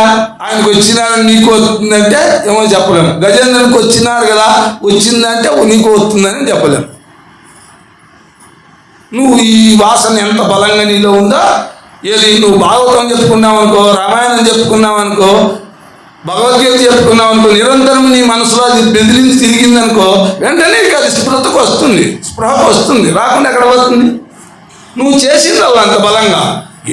ఆయనకు వచ్చినారని నీకు వస్తుందంటే ఏమో చెప్పలేము. గజేంద్రునికి వచ్చినారు కదా, వచ్చిందంటే నీకు వస్తుందని చెప్పలేము. నువ్వు ఈ వాసన ఎంత బలంగా నీలో ఉందో, ఏది నువ్వు భాగవతం చెప్పుకున్నావు అనుకో, రామాయణం చెప్పుకున్నావు అనుకో, భగవద్గీత చెప్పుకున్నావు అనుకో, నిరంతరం నీ మనసులో అది బెదిరించి తిరిగిందనుకో, వెంటనే అది స్పృహకు వస్తుంది. రాకుండా ఎక్కడ వస్తుంది? నువ్వు చేసిందల్లా అంత బలంగా,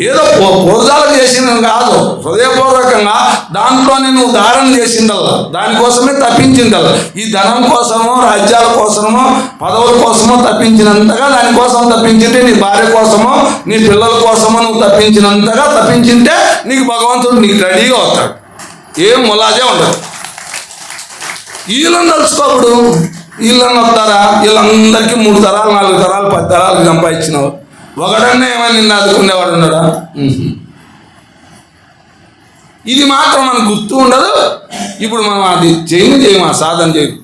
ఏదో పూర్వజాలకు చేసిందని కాదు, హృదయపూర్వకంగా దాంట్లోనే నువ్వు ధారణ చేసిందల్లా, దానికోసమే తప్పించిందల్లా. ఈ ధనం కోసమో, రాజ్యాల కోసమో, పదవుల కోసమో తప్పించినంతగా దానికోసం తప్పించింటే, నీ భార్య కోసమో, నీ పిల్లల కోసమో నువ్వు తప్పించినంతగా తప్పించింటే నీకు భగవంతుడు నీకు రెడీగా అవుతాడు. ఏం ములాజే ఉండదు. వీళ్ళని తలుచుకోప్పుడు వీళ్ళని వస్తారా? వీళ్ళందరికీ 3 తరాలు, 4 తరాలు, 10 తరాలు సంపాదించినావు. ఒకడన్నా ఏమని నిన్ను ఆదుకునేవాడు ఉన్నాడా? ఇది మాత్రం మనకు గుర్తు ఉండదు. ఇప్పుడు మనం అది చేయము, ఆ సాధన చేయము.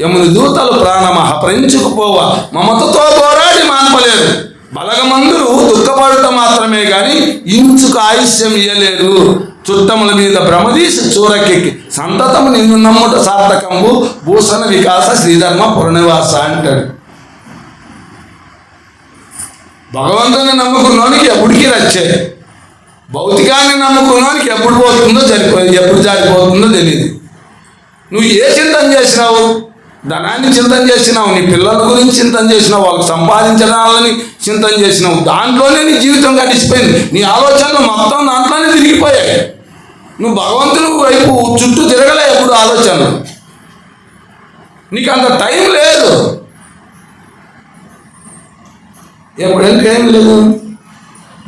యముని దూతలు ప్రాణమహ ప్రించుకుపోవ మమతతో పోరాడి మాన్పలేరు. బలగమందులు దుఃఖపడుట మాత్రమే కానీ ఇంచుకు ఆయుష్యం ఇయ్యలేరు. చుట్టముల మీద భ్రమదీసి చూరకెక్కి సంతతము నిన్ను నమ్ముట సార్థకంబు భూషణ వికాస శ్రీధర్మ పురనివాస అంటాడు. భగవంతుని నమ్ముకున్నోనికి ఎప్పటికీ రచ్చే. భౌతికాన్ని నమ్ముకున్నోనికి ఎప్పుడు పోతుందో ఎప్పుడు జారిపోతుందో తెలియదు. నువ్వు ఏ చింతన చేసినావు? ధనాన్ని చింతన చేసినావు, నీ పిల్లల గురించి చింతన చేసినావు, వాళ్ళకి సంపాదించడాలని చింతన చేసినావు. దాంట్లోనే నీ జీవితం గడిచిపోయింది. నీ ఆలోచనలు మొత్తం దాంట్లోనే తిరిగిపోయాయి. నువ్వు భగవంతుని వైపు చుట్టూ తిరగలే ఎప్పుడు ఆలోచనలు. నీకు అంత టైం లేదు. ఎప్పుడంటే ఏం లేదు.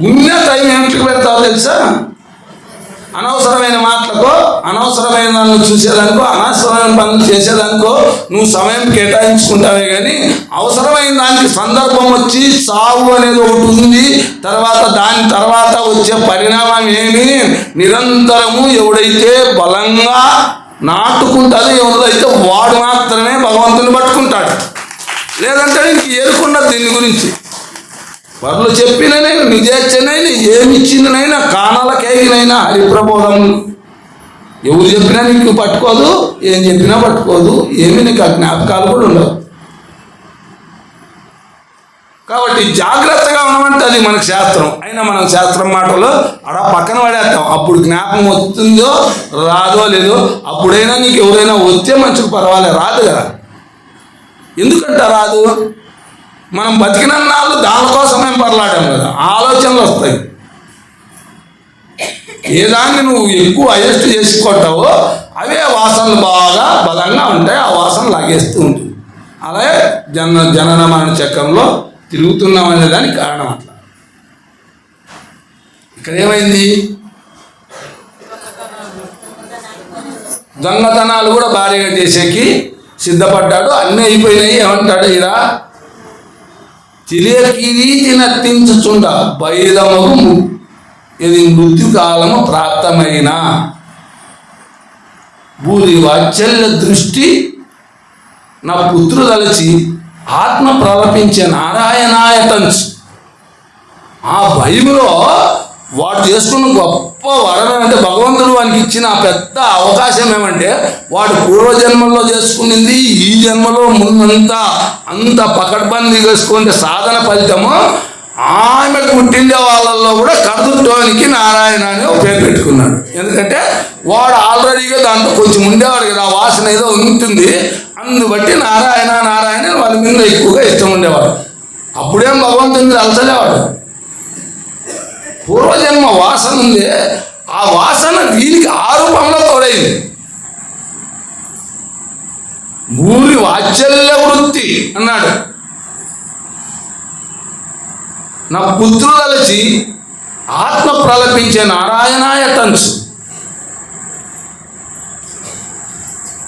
ఉన్న టైం ఏమిటికి పెడతావు తెలుసా? అనవసరమైన మాటలకో, అనవసరమైన దాన్ని చూసేదానికో, అనవసరమైన పనులు చేసేదానికో నువ్వు సమయం కేటాయించుకుంటావే కానీ అవసరమైన దానికి సందర్భం వచ్చి సావు అనేది ఒకటి ఉంది. దాని తర్వాత వచ్చే పరిణామం ఏమి? నిరంతరము ఎవడైతే బలంగా నాటుకుంటాడో, ఎవరైతే వాడు మాత్రమే భగవంతుని పట్టుకుంటాడు. లేదంటే నీకు ఎరుకున్నది దీని గురించి. వాళ్ళు చెప్పిననైనా, నిజేచ్చనైనా, ఏమిచ్చిందనైనా, కానాలకేగినైనా హరిప్రబోధం ఎవరు చెప్పినా నీకు పట్టుకోదు, ఏం చెప్పినా పట్టుకోదు, ఏమి నీకు ఆ జ్ఞాపకాలు కూడా ఉండవు. కాబట్టి జాగ్రత్తగా ఉండమంటే అది మనకు శాస్త్రం. అయినా మనం శాస్త్రం మాటలో అలా పక్కన పడేస్తాం. అప్పుడు జ్ఞాపకం వస్తుందో రాదో లేదో, అప్పుడైనా నీకు ఎవరైనా వస్తే మంచిగా పర్వాలేదు, రాదు కదా. ఎందుకంట రాదు? మనం బతికినన్నాళ్ళు దానికోసమే పర్లాడాం కదా, ఆలోచనలు వస్తాయి. ఏదాన్ని నువ్వు ఎక్కువ అడ్జస్ట్ చేసుకుంటావో అవే వాసనలు బాగా బలంగా ఉంటాయి, ఆ వాసన లాగేస్తూ ఉంటుంది. అలాగే జనన మరణ చక్రంలో తిరుగుతున్నాం అనే దానికి కారణం అట్లా. ఇక్కడ ఏమైంది? దొంగతనాలు కూడా భారీగా చేసేకి సిద్ధపడ్డాడు, అన్నీ అయిపోయినాయి. ఏమంటాడు ఈయన? తెలియకిరీతి నర్తించుచుండ బైరమగు ఇది మృత్యుకాలము ప్రాప్తమైన భూరి వాత్సల్య దృష్టి నా పుత్రుదలచి ఆత్మ ప్రలపించే నారాయణాయతంచు. ఆ భయంలో వాడు చేసుకున్న గొప్ప వరం ఏమంటే, భగవంతుడు వానికి ఇచ్చిన పెద్ద అవకాశం ఏమంటే, వాడు పూర్వజన్మలో చేసుకునింది ఈ జన్మలో ముందంతా అంత పకడ్బందీ చేసుకుంటే సాధన ఫలితము ఆమెకు పుట్టిండే వాళ్ళల్లో కూడా కదుటోనికి నారాయణ అని ఒక పేరు పెట్టుకున్నాడు. ఎందుకంటే వాడు ఆల్రెడీగా దాంట్లో కొంచెం ఉండేవాడు కదా, ఆ వాసన ఏదో ఉంటుంది, అందుబట్టి నారాయణ నారాయణ వాళ్ళ మీద ఎక్కువగా ఇష్టం ఉండేవాడు. అప్పుడేం భగవంతుని అలచలేవాడు. పూర్వజన్మ వాసన ఉంది, ఆ వాసన వీరికి ఆ రూపంలో తోడైంది. భూరి వాత్సల్య వృత్తి అన్నాడు. నా పుత్రులచి ఆత్మ ప్రలపించే నారాయణాయతంచు.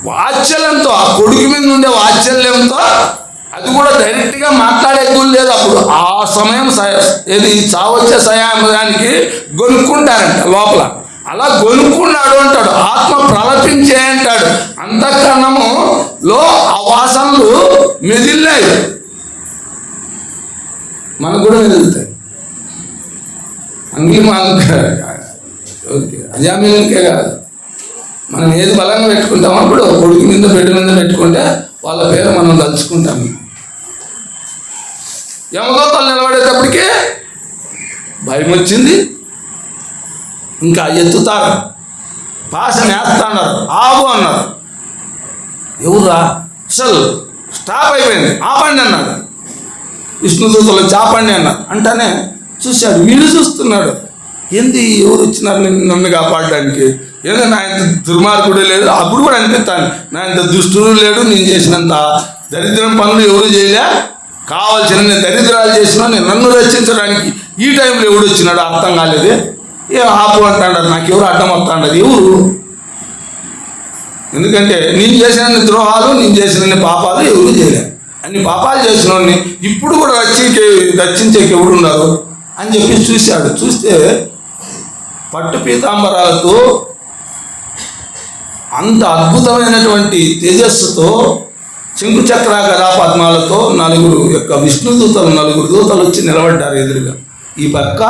వాత్సల్యంతో, ఆ కొడుకు మీద ఉండే వాత్సల్యంతో, అది కూడా డైరెక్ట్గా మాట్లాడేది లేదు. అప్పుడు ఆ సమయం ఏది చావచ్చే సమయానికి గొనుక్కుంటారంట లోపల. అలా గొనుక్కున్నాడు అంటాడు. ఆత్మ ప్రలపించే అంటాడు. అంతఃకరణములో ఆ వాసనలు మెదిలినాయి, మనకు కూడా మెదులుతాయి. ఓకే, అజామీలకే కాదు, మనం ఏది బలంగా పెట్టుకుంటామో అప్పుడు కొడుకు మీద బిడ్డ మీద పెట్టుకుంటే వాళ్ళ పేరు మనం తలుచుకుంటాము. యమదూతలు నిలబడేటప్పటికే భయం వచ్చింది, ఇంకా ఎత్తుతారు, పాశం వేస్తున్నారు, ఆవు అన్నారు. ఎవరా? అసలు స్టాప్ అయిపోయింది, ఆపండి అన్నాడు. విష్ణుదూతలు చాపండి అన్నారు. అంటేనే చూశాడు, వీడు చూస్తున్నాడు, ఏంది ఎవరు వచ్చినారు నన్ను కాపాడడానికి? ఏదో నా ఇంత దుర్మార్గుడు లేదు. అప్పుడు కూడా అనిపిస్తాను, నా ఇంత దుష్టుడు లేడు, నేను చేసినంత దరిద్రం పనులు ఎవరు చేయలే, కావాల్సిన నేను దరిద్రాలు చేసినా నేను నన్ను రక్షించడానికి ఈ టైంలో ఎవడు వచ్చినాడు అర్థం కాలేదు. ఆపు అంటాడు, నాకు ఎవరు అడ్డం వస్తాడు, ఎవరు? ఎందుకంటే నేను చేసిన ద్రోహాలు, నేను చేసిన పాపాలు ఎవరు చేయలేదు. అన్ని పాపాలు చేసిన వాడిని ఇప్పుడు కూడా రక్షించేకి ఎవడున్నారు అని చెప్పి చూశాడు. చూస్తే పట్టు పీతాంబరాలతో అంత అద్భుతమైనటువంటి తేజస్సుతో శంకుచక్ర గదా పద్మాలతో నలుగురు దూతలు వచ్చి నిలబడ్డారు ఎదురుగా. ఈ పక్క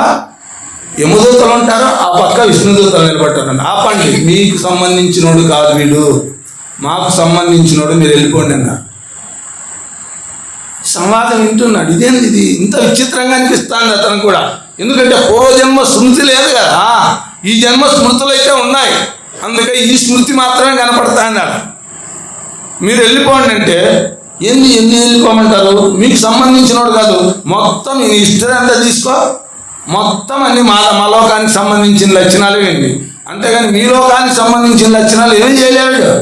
యమదూతలు ఉంటారు, ఆ పక్క విష్ణుదూతలు నిలబడ్డారు. ఆపండి, మీకు సంబంధించినోడు కాదు వీడు, మాకు సంబంధించినోడు, మీరు వెళ్ళిపోండి అన్నారు. సంవాదం వింటున్నాడు. ఇదేంది ఇది ఇంత విచిత్రంగా అనిపిస్తుంది అతను కూడా. ఎందుకంటే పూర్వజన్మ స్మృతి లేదు కదా, ఈ జన్మ స్మృతులు అయితే ఉన్నాయి, అందుకే ఈ స్మృతి మాత్రమే కనపడతా అన్నాడు. మీరు వెళ్ళిపోండి అంటే, ఎన్ని వెళ్ళిపోమంటారు? మీకు సంబంధించినోడు కాదు, మొత్తం ఈ హిస్టరీ అంతా తీసుకో, మొత్తం అన్ని మా లోకానికి సంబంధించిన లక్షణాలు ఏంటి, అంతేగాని మీ లోకానికి సంబంధించిన లక్షణాలు ఏమీ చేయలేడు.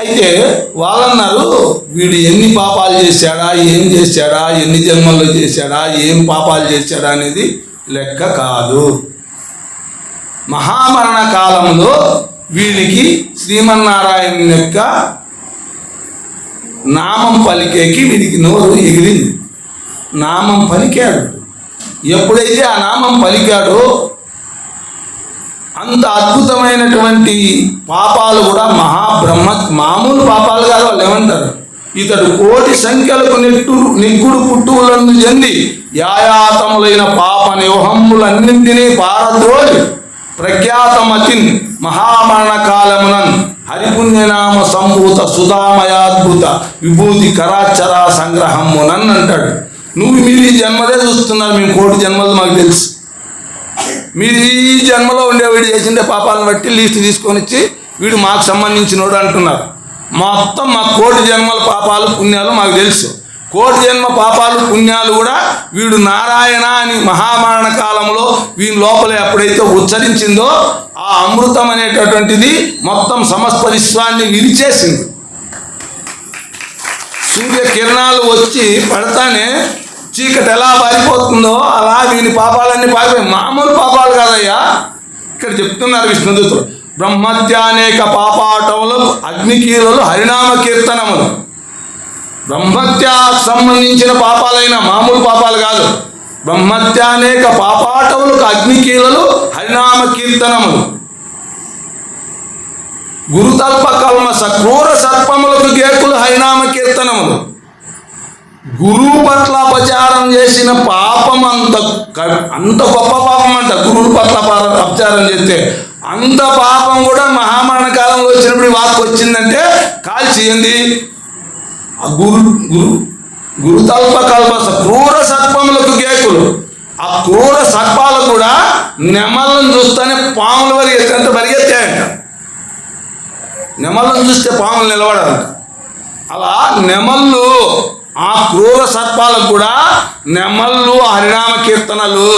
అయితే వాళ్ళన్నారు, వీడు ఎన్ని పాపాలు చేశాడా, ఏం చేశాడా, ఎన్ని జన్మల్లో చేశాడా, ఏం పాపాలు చేశాడా అనేది లెక్క కాదు. మహామరణ కాలంలో వీడికి శ్రీమన్నారాయణ యొక్క నామం పలికేకి వీడికి నోరు ఎగిరింది. నామం పలికాడు. ఎప్పుడైతే ఆ నామం పలికాడో అంత అద్భుతమైనటువంటి పాపాలు కూడా మామూలు పాపాలు కాదు. వాళ్ళు ఏమంటారు, ఇతడు కోటి సంఖ్యలకు నెగ్గుడు పుట్టువులను చెంది యాయాతములైన పాప నివహమ్ములన్నింటినీ పారద్రోలి ప్రఖ్యాతమతిన్ మహామరణ కాలమునన్ హరిపుణ్యనామ సంభూత సుధామయాద్భుత విభూతి కరాచరా సంగ్రహమునన్ అంటాడు. మీరు ఈ జన్మదే చూస్తున్నారు, మేము కోటి జన్మలు మాకు తెలుసు. మీరు ఈ జన్మలో ఉండే వీడు చేసిండే పాపాలను బట్టి లిస్ట్ తీసుకొని వచ్చి వీడు మాకు సంబంధించినోడు అంటున్నారు. మొత్తం మా కోటి జన్మల పాపాలు పుణ్యాలు మాకు తెలుసు. కోటి జన్మ పాపాలు పుణ్యాలు కూడా వీడు నారాయణ అని మహామరణ కాలంలో వీని లోపల ఎప్పుడైతే ఉచ్చరించిందో ఆ అమృతం అనేటటువంటిది మొత్తం సమస్త విశ్వాన్ని విరిచేసింది. సూర్యకిరణాలు వచ్చి పడతానే చీకటి ఎలా పారిపోతుందో అలా వీని పాపాలన్నీ పారిపోయి. మామూలు పాపాలు కాదయ్యా, ఇక్కడ చెప్తున్నారు విష్ణుదూతులు. బ్రహ్మత్యానేక పాపాటములు అగ్నికీలలు హరినామ కీర్తనములు. బ్రహ్మత్యాకు సంబంధించిన పాపాలైన మామూలు పాపాలు కాదు. బ్రహ్మత్యానేక పాపాటములకు అగ్నికీలలు హరినామ కీర్తనములు. గురుతల్ప కల్మస క్రూర సర్పములకు గేకులు హరినామ కీర్తనములు. గురువు పట్ల అపచారం చేసిన పాపం అంత గొప్ప పాపం అంట. గురువు పట్ల అపచారం చేస్తే అంత పాపం కూడా మహామరణ కాలంలో వచ్చినప్పుడు వాక్కు వచ్చిందంటే కాల్చేయండి. ఆ గురుతల్ప కల్పస క్రూర సర్పములకు గేకులు. ఆ క్రూర సర్పాలు కూడా నెమళ్ళను చూస్తేనే పాముల పరిగెత్తంత పరిగెత్తాయంట. నెమళ్ళను చూస్తే పాములు నిలబడాలంట. అలా నెమళ్ళు ఆ క్రూర సర్పాలకు కూడా నెమళ్ళు హరినామ కీర్తనలు.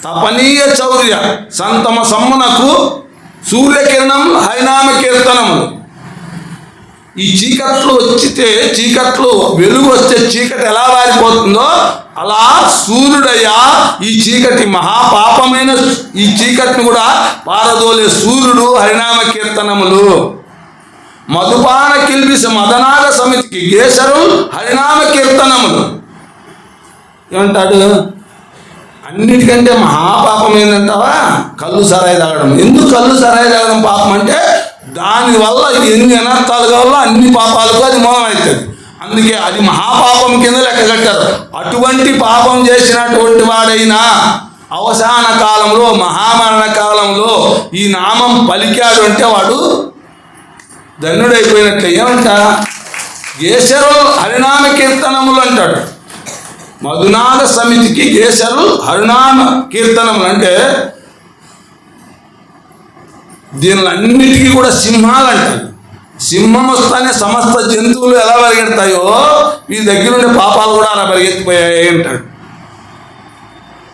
తపనీయ చౌర్య సంతమ సమ్మునకు సూర్యకిరణం హరినామ కీర్తనములు. ఈ చీకట్లు వచ్చితే చీకట్లు వెలుగు వస్తే చీకటి ఎలా వారిపోతుందో అలా సూర్యుడయ్యా ఈ చీకటి మహాపాపమైన ఈ చీకటిని కూడా పారదోలే సూర్యుడు హరినామ కీర్తనములు. మధుపాన కిల్బిస మదనాగ సమితికి గేసరు హరినామ కీర్తనములు. ఏమంటాడు? అన్నిటికంటే మహాపాపం ఏంటంటావా? కళ్ళు సరాయి తాగడం. ఎందుకు కళ్ళు సరాయి తాగడం పాపం అంటే దానివల్ల ఎన్ని అనర్థాలు కావాలో అన్ని పాపాలకు అది మూలం అవుతుంది. అందుకే అది మహాపాపం కింద లెక్క కట్టారు. అటువంటి పాపం చేసినటువంటి వాడైనా అవసాన కాలంలో మహామరణ కాలంలో ఈ నామం పలికాడు అంటే వాడు ధన్యుడైపోయినట్లే. ఏమంట? గేసరు హరినామ కీర్తనములు అంటాడు. మధునాగ సమితికి గేసరు హరినామ కీర్తనములు అంటే దీనిలన్నిటికీ కూడా సింహాలు అంటారు. సింహం వస్తానే సమస్త జంతువులు ఎలా పరిగెడతాయో ఈ దగ్గర ఉండే పాపాలు కూడా అలా పరిగెత్తిపోయాయి అంటాడు.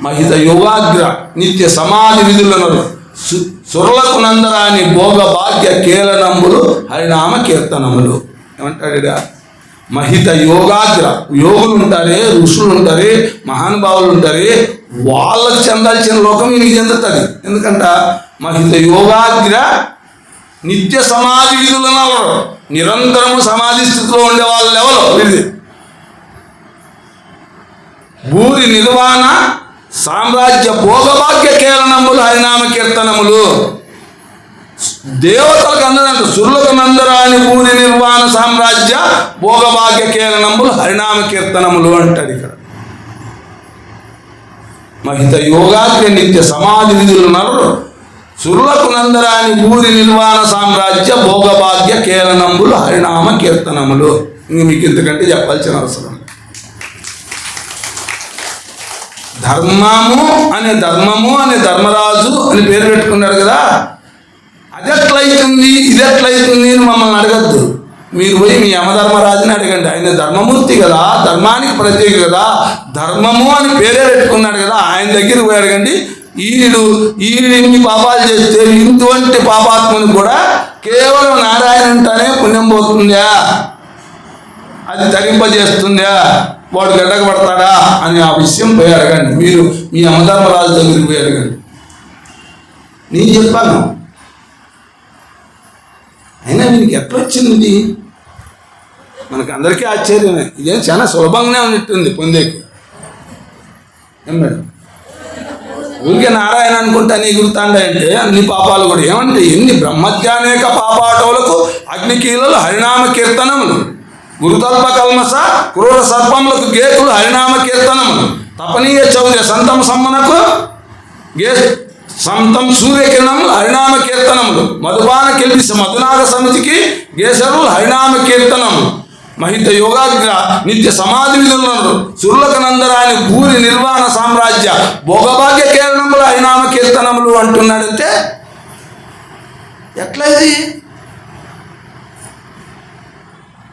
మహిత యోగాగ్ర నిత్య సమాధి విధులను సురలకు నందరాని భోగ భాగ్య కేలనంబులు హరినామ కీర్తనములు. ఏమంటాడు? మహిత యోగాగ్ర యోగులు ఉంటారే, ఋషులు ఉంటారే, మహానుభావులు ఉంటారే, వాళ్ళకు చెందాల్సిన లోకం ఈయనకి చెందుతుంది. ఎందుకంట మహిత యోగాగ్ర నిత్య సమాధి విధులను ఎవరు నిరంతరము సమాధి స్థితిలో ఉండే వాళ్ళు ఎవరు? ఇది భూరి నిర్వాణ సామ్రాజ్య భోగభాగ్య కేలనములు హరినామ కీర్తనములు. దేవతలకు అందరంట సురులకు నందరాని భూరి నిర్వాణ సామ్రాజ్య భోగభాగ్య కేలనములు హరినామ కీర్తనములు అంటాడు ఇక్కడ. మహిత యోగాగ్ర నిత్య సమాధి విధులు నరుడు సురులకు నందరాని భూరి నిర్వాణ సామ్రాజ్య భోగభాగ్య కేలనంబులు హరినామ కీర్తనములు. ఇంక మీకు ఇంతకంటే చెప్పాల్సిన అవసరం. ధర్మము అనే ధర్మరాజు అని పేరు పెట్టుకున్నాడు కదా. అది ఎట్లయితుంది ఇది ఎట్లయితుంది అని మమ్మల్ని అడగద్దు. మీరు పోయి మీ యమధర్మరాజుని అడగండి. ఆయన ధర్మమూర్తి కదా, ధర్మానికి ప్రత్యేక కదా, ధర్మము అని పేరే పెట్టుకున్నాడు కదా. ఆయన దగ్గరికి పోయి అడగండి. ఈయన ఇన్ని పాపాలు చేస్తే ఇటువంటి పాపాత్మను కూడా కేవలం నారాయణ అంటానే పుణ్యం పోతుందా, అది తరింపజేస్తుందా, వాడు గడ్డకు పడతాడా అని ఆ విషయం పోయి అడగండి. మీరు మీ యమధర్మరాజు దగ్గరికి పోయి అడగండి. నేను చెప్పాను. అయినా వీనికి ఎట్లా వచ్చింది ఇది? మనకు అందరికీ ఆశ్చర్యమే. ఇదేం చాలా సులభంగానే ఉన్నట్టుంది పొందేకి. ఏం మేడం? ఊరికే నారాయణ అనుకుంటా నీ గుర్తాండంటే అన్ని పాపాలు కూడా ఏమంటే ఎన్ని బ్రహ్మజ్ఞానేక పాపాటవులకు అగ్నికీలలు హరినామ కీర్తనములు. గురుతల్ప కల్మస క్రూర సర్పములకు గేకులు హరినామ కీర్తనములు. తపనీయ చౌర్య సంతం సమ్మనకు సంతం సూర్యకిరణములు హరినామ కీర్తనములు. మధుపాన కిల్బిస మధునాగ సమితికి గేసరులు హరినామ కీర్తనములు. మహిత యోగాగ్ర నిత్య సమాధి విధులను సురులకు నందరాని భూరి నిర్వాణ సామ్రాజ్య భోగభాగ్య కేరణములు హరినామ కీర్తనములు అంటున్నాడంటే ఎట్లా ఇది?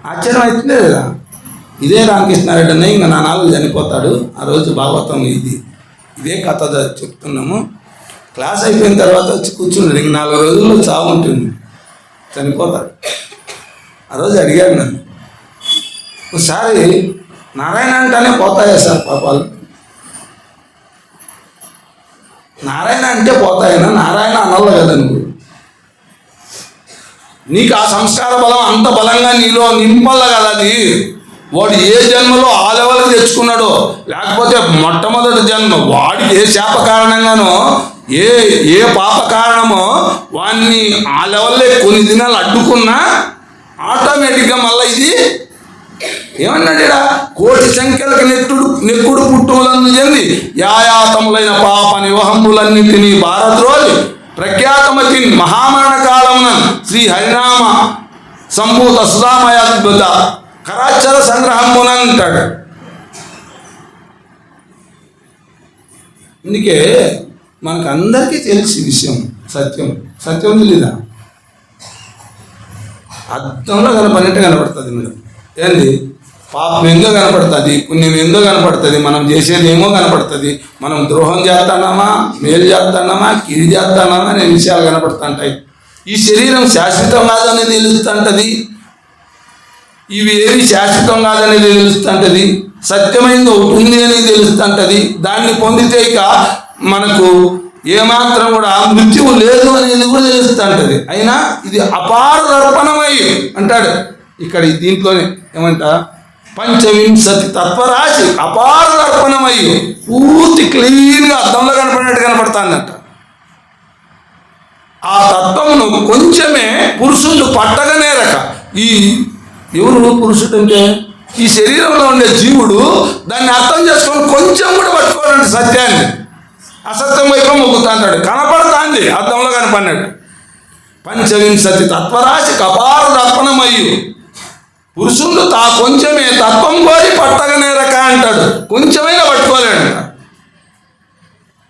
ఆశ్చర్యం అవుతుందే కదా. ఇదే రామకృష్ణారెడ్డి అన్న ఇంకా నా నాలుగు చనిపోతాడు. ఆ రోజు భాగవతం ఇదే కథ చెప్తున్నాము. క్లాస్ అయిపోయిన తర్వాత వచ్చి కూర్చున్నాడు. ఇంక 4 రోజుల్లో చావు ఉంటుంది, చనిపోతాడు. ఆ రోజు అడిగాడు నన్ను, ఒకసారి నారాయణ అంటానే పోతాయా సార్ పాపాలు? నారాయణ అంటే పోతాయన, నారాయణ అనల్ల కదా నువ్వు. నీకు ఆ సంస్కార బలం అంత బలంగా నీలో నింపల్ల కదా అది. వాడు ఏ జన్మలో ఆ లెవెల్కి తెచ్చుకున్నాడో, లేకపోతే మొట్టమొదటి జన్మ వాడికి ఏ శాప కారణంగానో ఏ పాప కారణమో వాడిని ఆ లెవెల్లో కొన్ని దినాలు అడ్డుకున్నా ఆటోమేటిక్గా మళ్ళీ ఇది ఏమన్నాడు ఇక్కడ, కోటి సంఖ్యలకు నెక్కుడు పుట్టువులను చెంది యాయాతములైన పాప నివహములన్నింటినీ భారద్రోజు ప్రఖ్యాతమతి మహామరణ కాలమున శ్రీ హరినామ సంభూత సుధామయాద్భుత కరాచర సంగ్రహమునంటాడు. అందుకే మనకు అందరికీ తెలిసి విషయం సత్యం తెలీదా? అర్థంలో కనపడినట్టు కనపడుతుంది. మీరు ఏంది పాపం ఏందో కనపడుతుంది, పుణ్యం ఏందో కనపడుతుంది, మనం చేసేది ఏమో కనపడుతుంది, మనం ద్రోహం చేస్తున్నామా, మేలు చేస్తున్నామా, కీడు చేస్తున్నామా అనే విషయాలు కనపడుతుంటాయి. ఈ శరీరం శాశ్వతం కాదనేది తెలుస్తుంటుంది, ఇవి ఏవి శాశ్వతం కాదనేది తెలుస్తుంటుంది, సత్యమైనది ఒకటి ఉంది అనేది తెలుస్తుంటుంది. దాన్ని పొందితే ఇక మనకు ఏమాత్రం కూడా మృత్యువు లేదు అనేది కూడా తెలుస్తుంటుంది. అయినా ఇది అపార దర్పణమై అంటాడు ఇక్కడ దీంట్లోనే. ఏమంట, పంచవింశతి తత్వరాశి అపార దర్పణమై పూర్తి క్లీన్గా అద్దంలో కనపడినట్టు కనపడుతుందంట. ఆ తత్వమును కొంచెమే పురుషుడు పట్టగనేరక. ఈ ఎవరు పురుషుడు అంటే ఈ శరీరంలో ఉండే జీవుడు దాన్ని అర్థం చేసుకొని కొంచెం కూడా పట్టుకోవాలంటే సత్యాన్ని, అసత్యం వైపు మొగ్గుతా అంటాడు. కనపడుతుంది అర్థంలో కనపడినట్టు. పంచవింశతి తత్వరాశి అపార దర్పణమయ్యు పురుషుడు తా కొంచెమే తత్వం కోరి పట్టగనేరక అంటాడు. కొంచెమైనా పట్టుకోలేడు.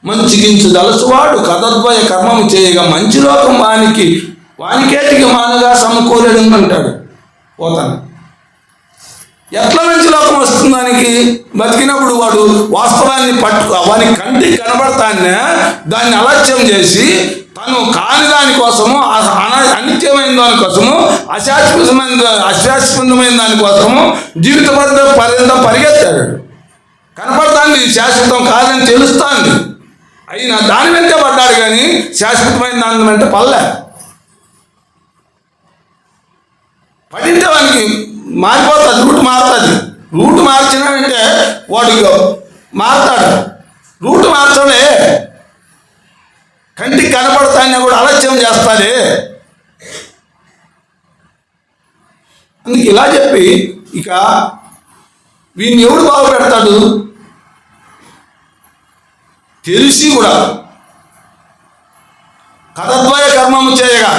మంచిగించు దలసువాడు కథద్వయ కర్మము చేయగా మంచి లోకం వానికేటికి మానుగా సమకూరడు అంటాడు పోతాను. ఎట్లా మంచి లోకం వస్తుంది దానికి? బతికినప్పుడు వాడు వాస్తవాన్ని వాని కంటికి కనబడతానే దాన్ని అలక్ష్యం చేసి తను కాని దానికోసము, అనిత్యమైన దానికోసము, అశాశ్వతమైన దానికోసము జీవిత పర్యంతం పరిగెత్తాడు. కనపడతాంది శాశ్వతం కాదని తెలుస్తాంది, అయినా దాని వెంటే పడ్డాడు కానీ శాశ్వతమైన దాని వెంట పల్లె. పడింటే వానికి మారిపోతుంది, రూట్ మారుతుంది. రూట్ మార్చినాడంటే వాడు మారుతాడు. రూట్ మార్చడే, కంటికి కనపడతానే కూడా అలక్ష్యం చేస్తాడే. అందుకు ఇలా చెప్పి ఇక వీడిని ఎవడు బాగు పెడతాడు? తెలిసి కూడా కథద్వయ కర్మము చేయగా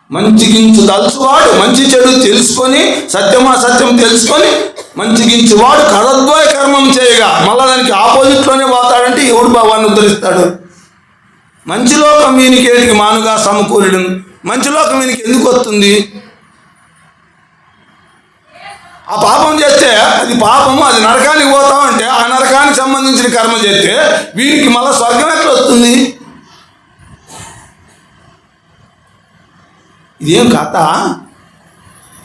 మంచిగించు దలుచువాడు, మంచి చెడు తెలుసుకొని సత్యం తెలుసుకొని మంచిగించువాడు కథద్వయ కర్మం చేయగా మళ్ళా దానికి ఆపోజిట్లోనే పోతాడంటే ఎవడు బావాన్ని ఉద్ధరిస్తాడు? మంచి లోకం వీనికేటికి మానుగా సమకూరుడు. మంచి లోకం వీనికి ఎందుకు వస్తుంది? ఆ పాపం చేస్తే అది పాపము, అది నరకానికి పోతామంటే ఆ నరకానికి సంబంధించిన కర్మ చేస్తే వీరికి మళ్ళీ స్వర్గం ఎట్లా వస్తుంది? ఇదేం కథ?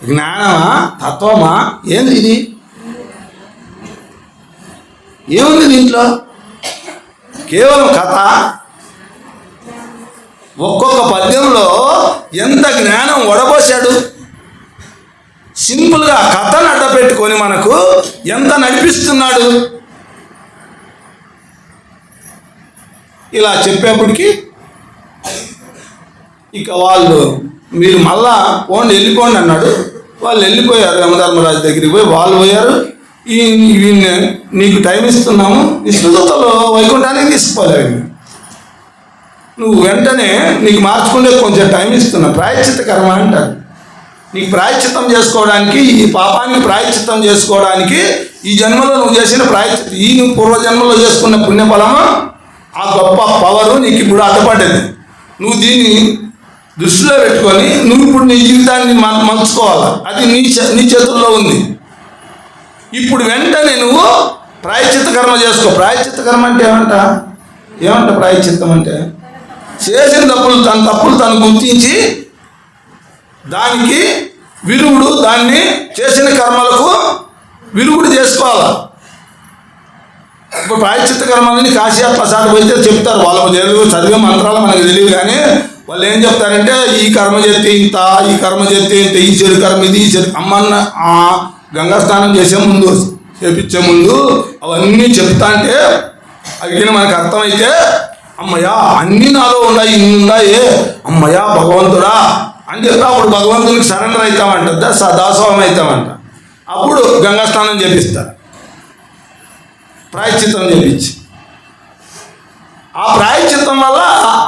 జ్ఞానమా, తత్వమా, ఏంది ఇది? ఏముంది దీంట్లో? కేవలం కథ. ఒక్కొక్క పద్యంలో ఎంత జ్ఞానం వడబోసాడు. సింపుల్గా కథను అడ్డపెట్టుకొని మనకు ఎంత నడిపిస్తున్నాడు. ఇలా చెప్పేప్పటికీ ఇక వాళ్ళు మీరు మళ్ళా వెళ్ళిపోండి అన్నాడు. వాళ్ళు వెళ్ళిపోయారు. యమధర్మరాజు దగ్గరికి పోయి వాళ్ళు పోయారు. వీళ్ళని నీకు టైం ఇస్తున్నాము, విష్ణుదూతలు వైకుంఠానికి తీసుకుపోలేవు, నువ్వు వెంటనే నీకు మార్చుకుంటే కొంచెం టైం ఇస్తున్నా, ప్రాయశ్చిత్త కర్మ అంటారు. నీకు ప్రాయశ్చిత్తం చేసుకోవడానికి, ఈ పాపానికి ప్రాయశ్చిత్తం చేసుకోవడానికి ఈ జన్మలో నువ్వు చేసిన ప్రాయశ్చిత్తం, నువ్వు పూర్వజన్మలో చేసుకున్న పుణ్యఫలము, ఆ గొప్ప పవరు నీకు ఇప్పుడు అడ్డపడ్డది. నువ్వు దీన్ని దృష్టిలో పెట్టుకొని నువ్వు ఇప్పుడు నీ జీవితాన్ని మలుచుకోవాలి. అది నీ చేతుల్లో ఉంది. ఇప్పుడు వెంటనే నువ్వు ప్రాయశ్చిత్త కర్మ చేసుకో. ప్రాయశ్చిత్త కర్మ అంటే ఏమంట ప్రాయశ్చిత్తం అంటే చేసిన తప్పులు తను గుర్తించి దానికి విరుగుడు, దాన్ని చేసిన కర్మలకు విరుగుడు చేసుకోవాలి. ఇప్పుడు ప్రాయశ్చిత్త కర్మలని కాశీయా ప్రసాద్ పోయితే చెప్తారు. వాళ్ళకు చదివే మంత్రాలు మనకు తెలియదు, కానీ వాళ్ళు ఏం చెప్తారంటే ఈ కర్మ చేస్తే ఇంత, ఈ కర్మ చేస్తే ఇంత, ఈ చెడు కర్మ ఇది, ఈ చెడు అమ్మన్న గంగా స్నానం చేసే ముందు చేపించే ముందు అవన్నీ చెప్తా అంటే అవి మనకు అర్థమైతే అమ్మయ్యా అన్నీ నాలో ఉన్నాయి, ఇన్ని ఉన్నాయి, అమ్మయ్యా భగవంతుడా అని చెప్తే అప్పుడు భగవంతునికి సరెండర్ అవుతామంట, దాసోహం అవుతామంట. అప్పుడు గంగా స్నానం చేపిస్తారు, ప్రాయశ్చిత్తం చేపించి. ఆ ప్రాయశ్చిత్తం వల్ల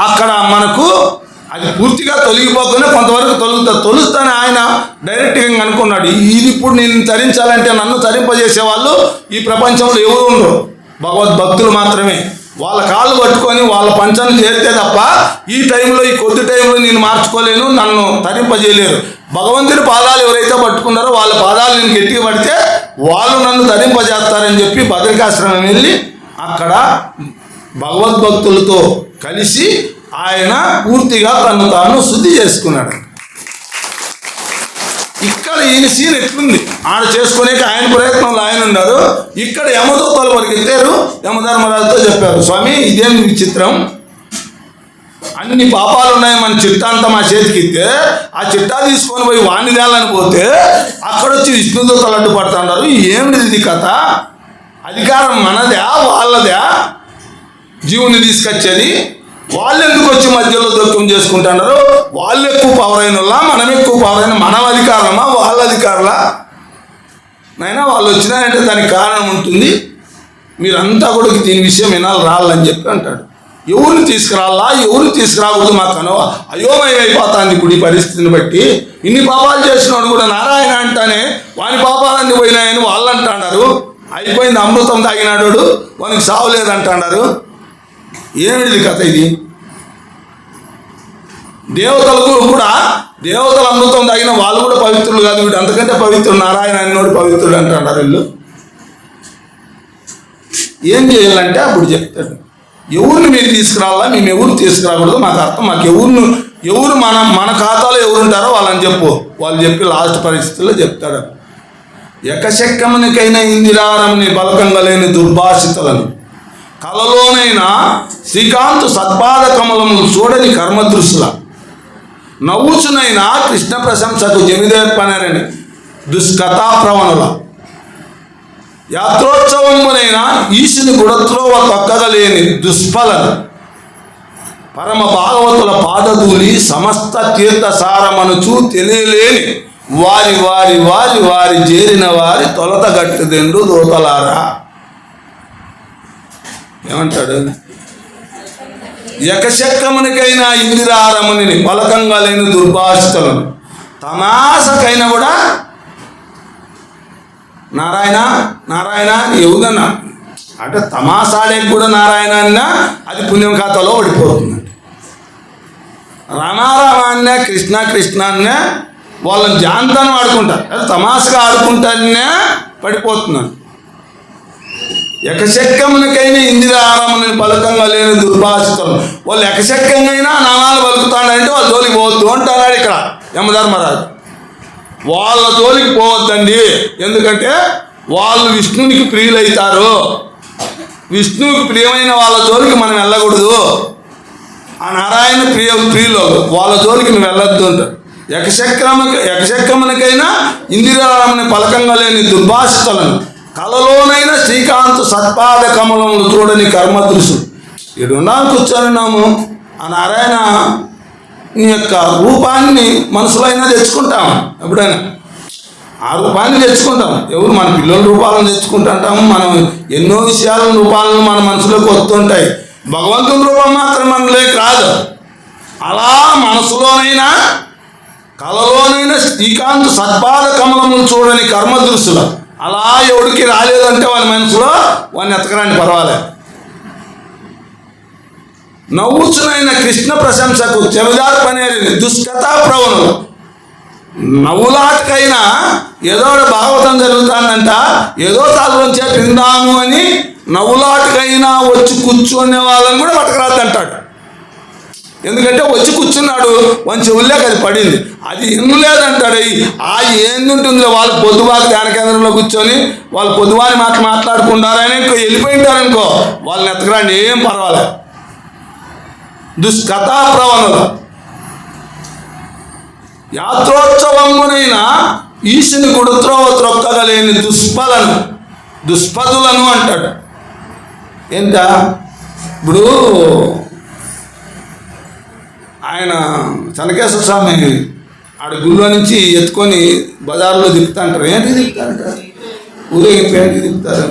అక్కడ మనకు అది పూర్తిగా తొలగిపోకుండా కొంతవరకు తొలుస్తాను. ఆయన డైరెక్ట్గా అనుకున్నాడు, ఇది ఇప్పుడు నేను తరించాలంటే నన్ను తరింపజేసే వాళ్ళు ఈ ప్రపంచంలో ఎవరు ఉండరు, భగవద్భక్తులు మాత్రమే. వాళ్ళ కాళ్ళు పట్టుకొని వాళ్ళ పంచాన్ని చేరితే తప్ప ఈ టైంలో, ఈ కొద్ది టైంలో నేను మార్చుకోలేను, నన్ను తరింపజేయలేరు. భగవంతుని పాదాలు ఎవరైతే పట్టుకున్నారో వాళ్ళ పాదాలు నేను గట్టిగా పడితే వాళ్ళు నన్ను తరింపజేస్తారని చెప్పి బద్రికాశ్రమం వెళ్ళి అక్కడ భగవద్భక్తులతో కలిసి ఆయన పూర్తిగా తను తాను శుద్ధి చేసుకున్నాడు. ఇక్కడ ఈయన సీన్ ఎట్లుంది, ఆడ చేసుకునే ఆయన ప్రయత్నంలో ఆయన ఉన్నారు. ఇక్కడ యమదూతలు పరిగెత్తారు, యమధర్మరాజుతో చెప్పారు, స్వామి ఇదేం విచిత్రం, అన్ని పాపాలు ఉన్నాయి, మన చిట్టా అంతా మా చేతికి ఇస్తే ఆ చిట్టా తీసుకొని పోయి వాణ్ణి తేలని పోతే అక్కడొచ్చి విష్ణుదూతలు అడ్డుపడుతున్నారు, ఏమిటి ఇది కథ, అధికారం మనదే వాళ్ళదే, జీవుని తీసుకొచ్చేది, వాళ్ళు ఎందుకు వచ్చి మధ్యలో జోక్యం చేసుకుంటున్నారు, వాళ్ళు ఎక్కువ పవర్ అయిన వాళ్ళ, మనం ఎక్కువ పవర్ అయిన, మన అధికారమా వాళ్ళ అధికారులా, నైనా వాళ్ళు వచ్చినారంటే దానికి కారణం ఉంటుంది, మీరంతా కూడా దీని విషయం వినాలి రాళ్ళని చెప్పి అంటాడు. ఎవరిని తీసుకురాలా, ఎవరిని తీసుకురాకూడదు మాకు అయోమయం అయిపోతుంది ఇప్పుడు ఈ పరిస్థితిని బట్టి. ఇన్ని పాపాలు చేసినాడు కూడా నారాయణ అంటానే వాని పాపాలన్నీ పోయినాయని వాళ్ళు అంటున్నారు, అయిపోయింది అమృతం తాగినాడు వానికి సావు లేదంటున్నారు, ఏమిటి కథ ఇది. దేవతలకు కూడా దేవతలు అమృతం తాగిన వాళ్ళు కూడా పవిత్రులు కాదు, వీడు అంతకంటే పవిత్రుడు, నారాయణ అన్నోడు పవిత్రుడు అంటున్నారు వీళ్ళు. ఏం చేయాలంటే అప్పుడు చెప్తాడు, ఎవరిని మీరు తీసుకురావాలా, మేము ఎవరు తీసుకురాకూడదు, మాకు అర్థం, మాకు ఎవరు మన ఖాతాలో ఎవరు ఉంటారో వాళ్ళని చెప్పు. వాళ్ళు చెప్పి లాస్ట్ పరిస్థితుల్లో చెప్తాడు, ఎకశక్కమునికైనా ఇందిరారమని బలకంగా లేని దుర్భాషితులను, కలలోనైనా శ్రీకాంతు సత్పాద కమలములు చూడని కర్మదృశుల, నవ్వుచునైనా కృష్ణ ప్రశంసకు జమిదేర్పనరని దుష్కథాప్రవణుల, యాత్రోత్సవమునైనా ఈశుని గుడత్రోవ తొక్కగలేని దుష్ఫలను, పరమ భాగవతుల పాదధూళి సమస్త తీర్థసారమనుచు తెలియలేని వారి వారి వారి వారి చేరిన వారి తొలత గట్టుదెండు దూతలారా. ఏమంటాడు, ఎకశక్కమునికైనా ఇందిరారముని పలకంగా లేని దుర్భాషితులను, తమాసకైనా కూడా నారాయణ నారాయణ ఎవరన్నా అంటే తమాసాడే కూడా నారాయణ అన్నా అది పుణ్యం ఖాతాలో పడిపోతుంది. రామారామ అన్నా కృష్ణ కృష్ణ అన్నా వాళ్ళని జాంతాన్ని ఆడుకుంటారు, అది తమాసగా ఆడుకుంటానే పడిపోతున్నాను. ఎకశక్కమునికైనా ఇందిరారముని పలకంగా లేని దుర్భాషితులు, వాళ్ళు ఎకశక్కంగా నామాలు పలుకుతాడంటే వాళ్ళ జోలికి పోవద్దు అంటున్నాడు ఇక్కడ యమధర్మరాజు. వాళ్ళ జోలికి పోవద్దండి, ఎందుకంటే వాళ్ళు విష్ణునికి ప్రియులైతారు, విష్ణువుకి ప్రియమైన వాళ్ళ జోలికి మనం వెళ్ళకూడదు, ఆ నారాయణ ప్రియులు వాళ్ళ జోలికి నువ్వు వెళ్ళొద్దు అంటారు. ఎకశక్కమునికైనా ఇందిరారమని పలకంగా లేని దుర్భాషితులను, కలలోనైనా శ్రీకాంతు సత్పాద కమలములు చూడని కర్మదృశులు. ఇడున్నా కూర్చొనిన్నాము, ఆ నారాయణ నీ యొక్క రూపాన్ని మనసులో అయినా తెచ్చుకుంటాం, ఎప్పుడైనా ఆ రూపాన్ని తెచ్చుకుంటాం. ఎవరు మన పిల్లల రూపాలను తెచ్చుకుంటుంటాము, మనం ఎన్నో విషయాల రూపాలను మన మనసులోకి వస్తుంటాయి, భగవంతుని రూపం మాత్రం మనలోకి రాదు. అలా మనసులోనైనా కలలోనైనా శ్రీకాంతు సత్పాద కమలములు చూడని కర్మదృశులు, అలా ఎవడికి రాలేదంటే వాళ్ళ మనసులో వాడిని ఎతకరాని పర్వాలేదు. నవ్వుచునైన కృష్ణ ప్రశంసకు చెవిదార్పనేది దుష్కథా ప్రవణులు, నవ్వులాటకైనా ఏదో భాగవతం జరుగుతుందంట, ఏదో తాళ్ళలోంచే తిందాము అని నవ్వులాటకైనా వచ్చి కూర్చునే వాళ్ళని కూడా పట్టకరాద్దంటాడు. ఎందుకంటే వచ్చి కూర్చున్నాడు, వన్ చెవుల్లోకి అది పడింది, అది ఇన్నలేదంటాడు. ఏంది ఉంటుందిలే, వాళ్ళు పొద్దుబాక ధ్యాన కేంద్రంలో కూర్చొని వాళ్ళు పొద్దువాని మాట్లాడుకుంటారని వెళ్ళిపోయింటారనుకో, వాళ్ళని ఎత్తకరాండి, ఏం పర్వాలేదు. దుష్కథా ప్రవణులు యాత్రోత్సవమునైనా ఈశుని గుడుత్రోవ త్రొక్కగలేని దుష్పదులను అంటాడు. ఎంత ఇప్పుడు ఆయన చెన్నకేశ్వర స్వామి ఆడ గుళ్ళో నుంచి ఎత్తుకొని బజార్లో తిప్పుతాంటారు. ఏంటి తిప్పుతారంటారు, ఊరేగింపు ఏంటి తిప్పుతారు.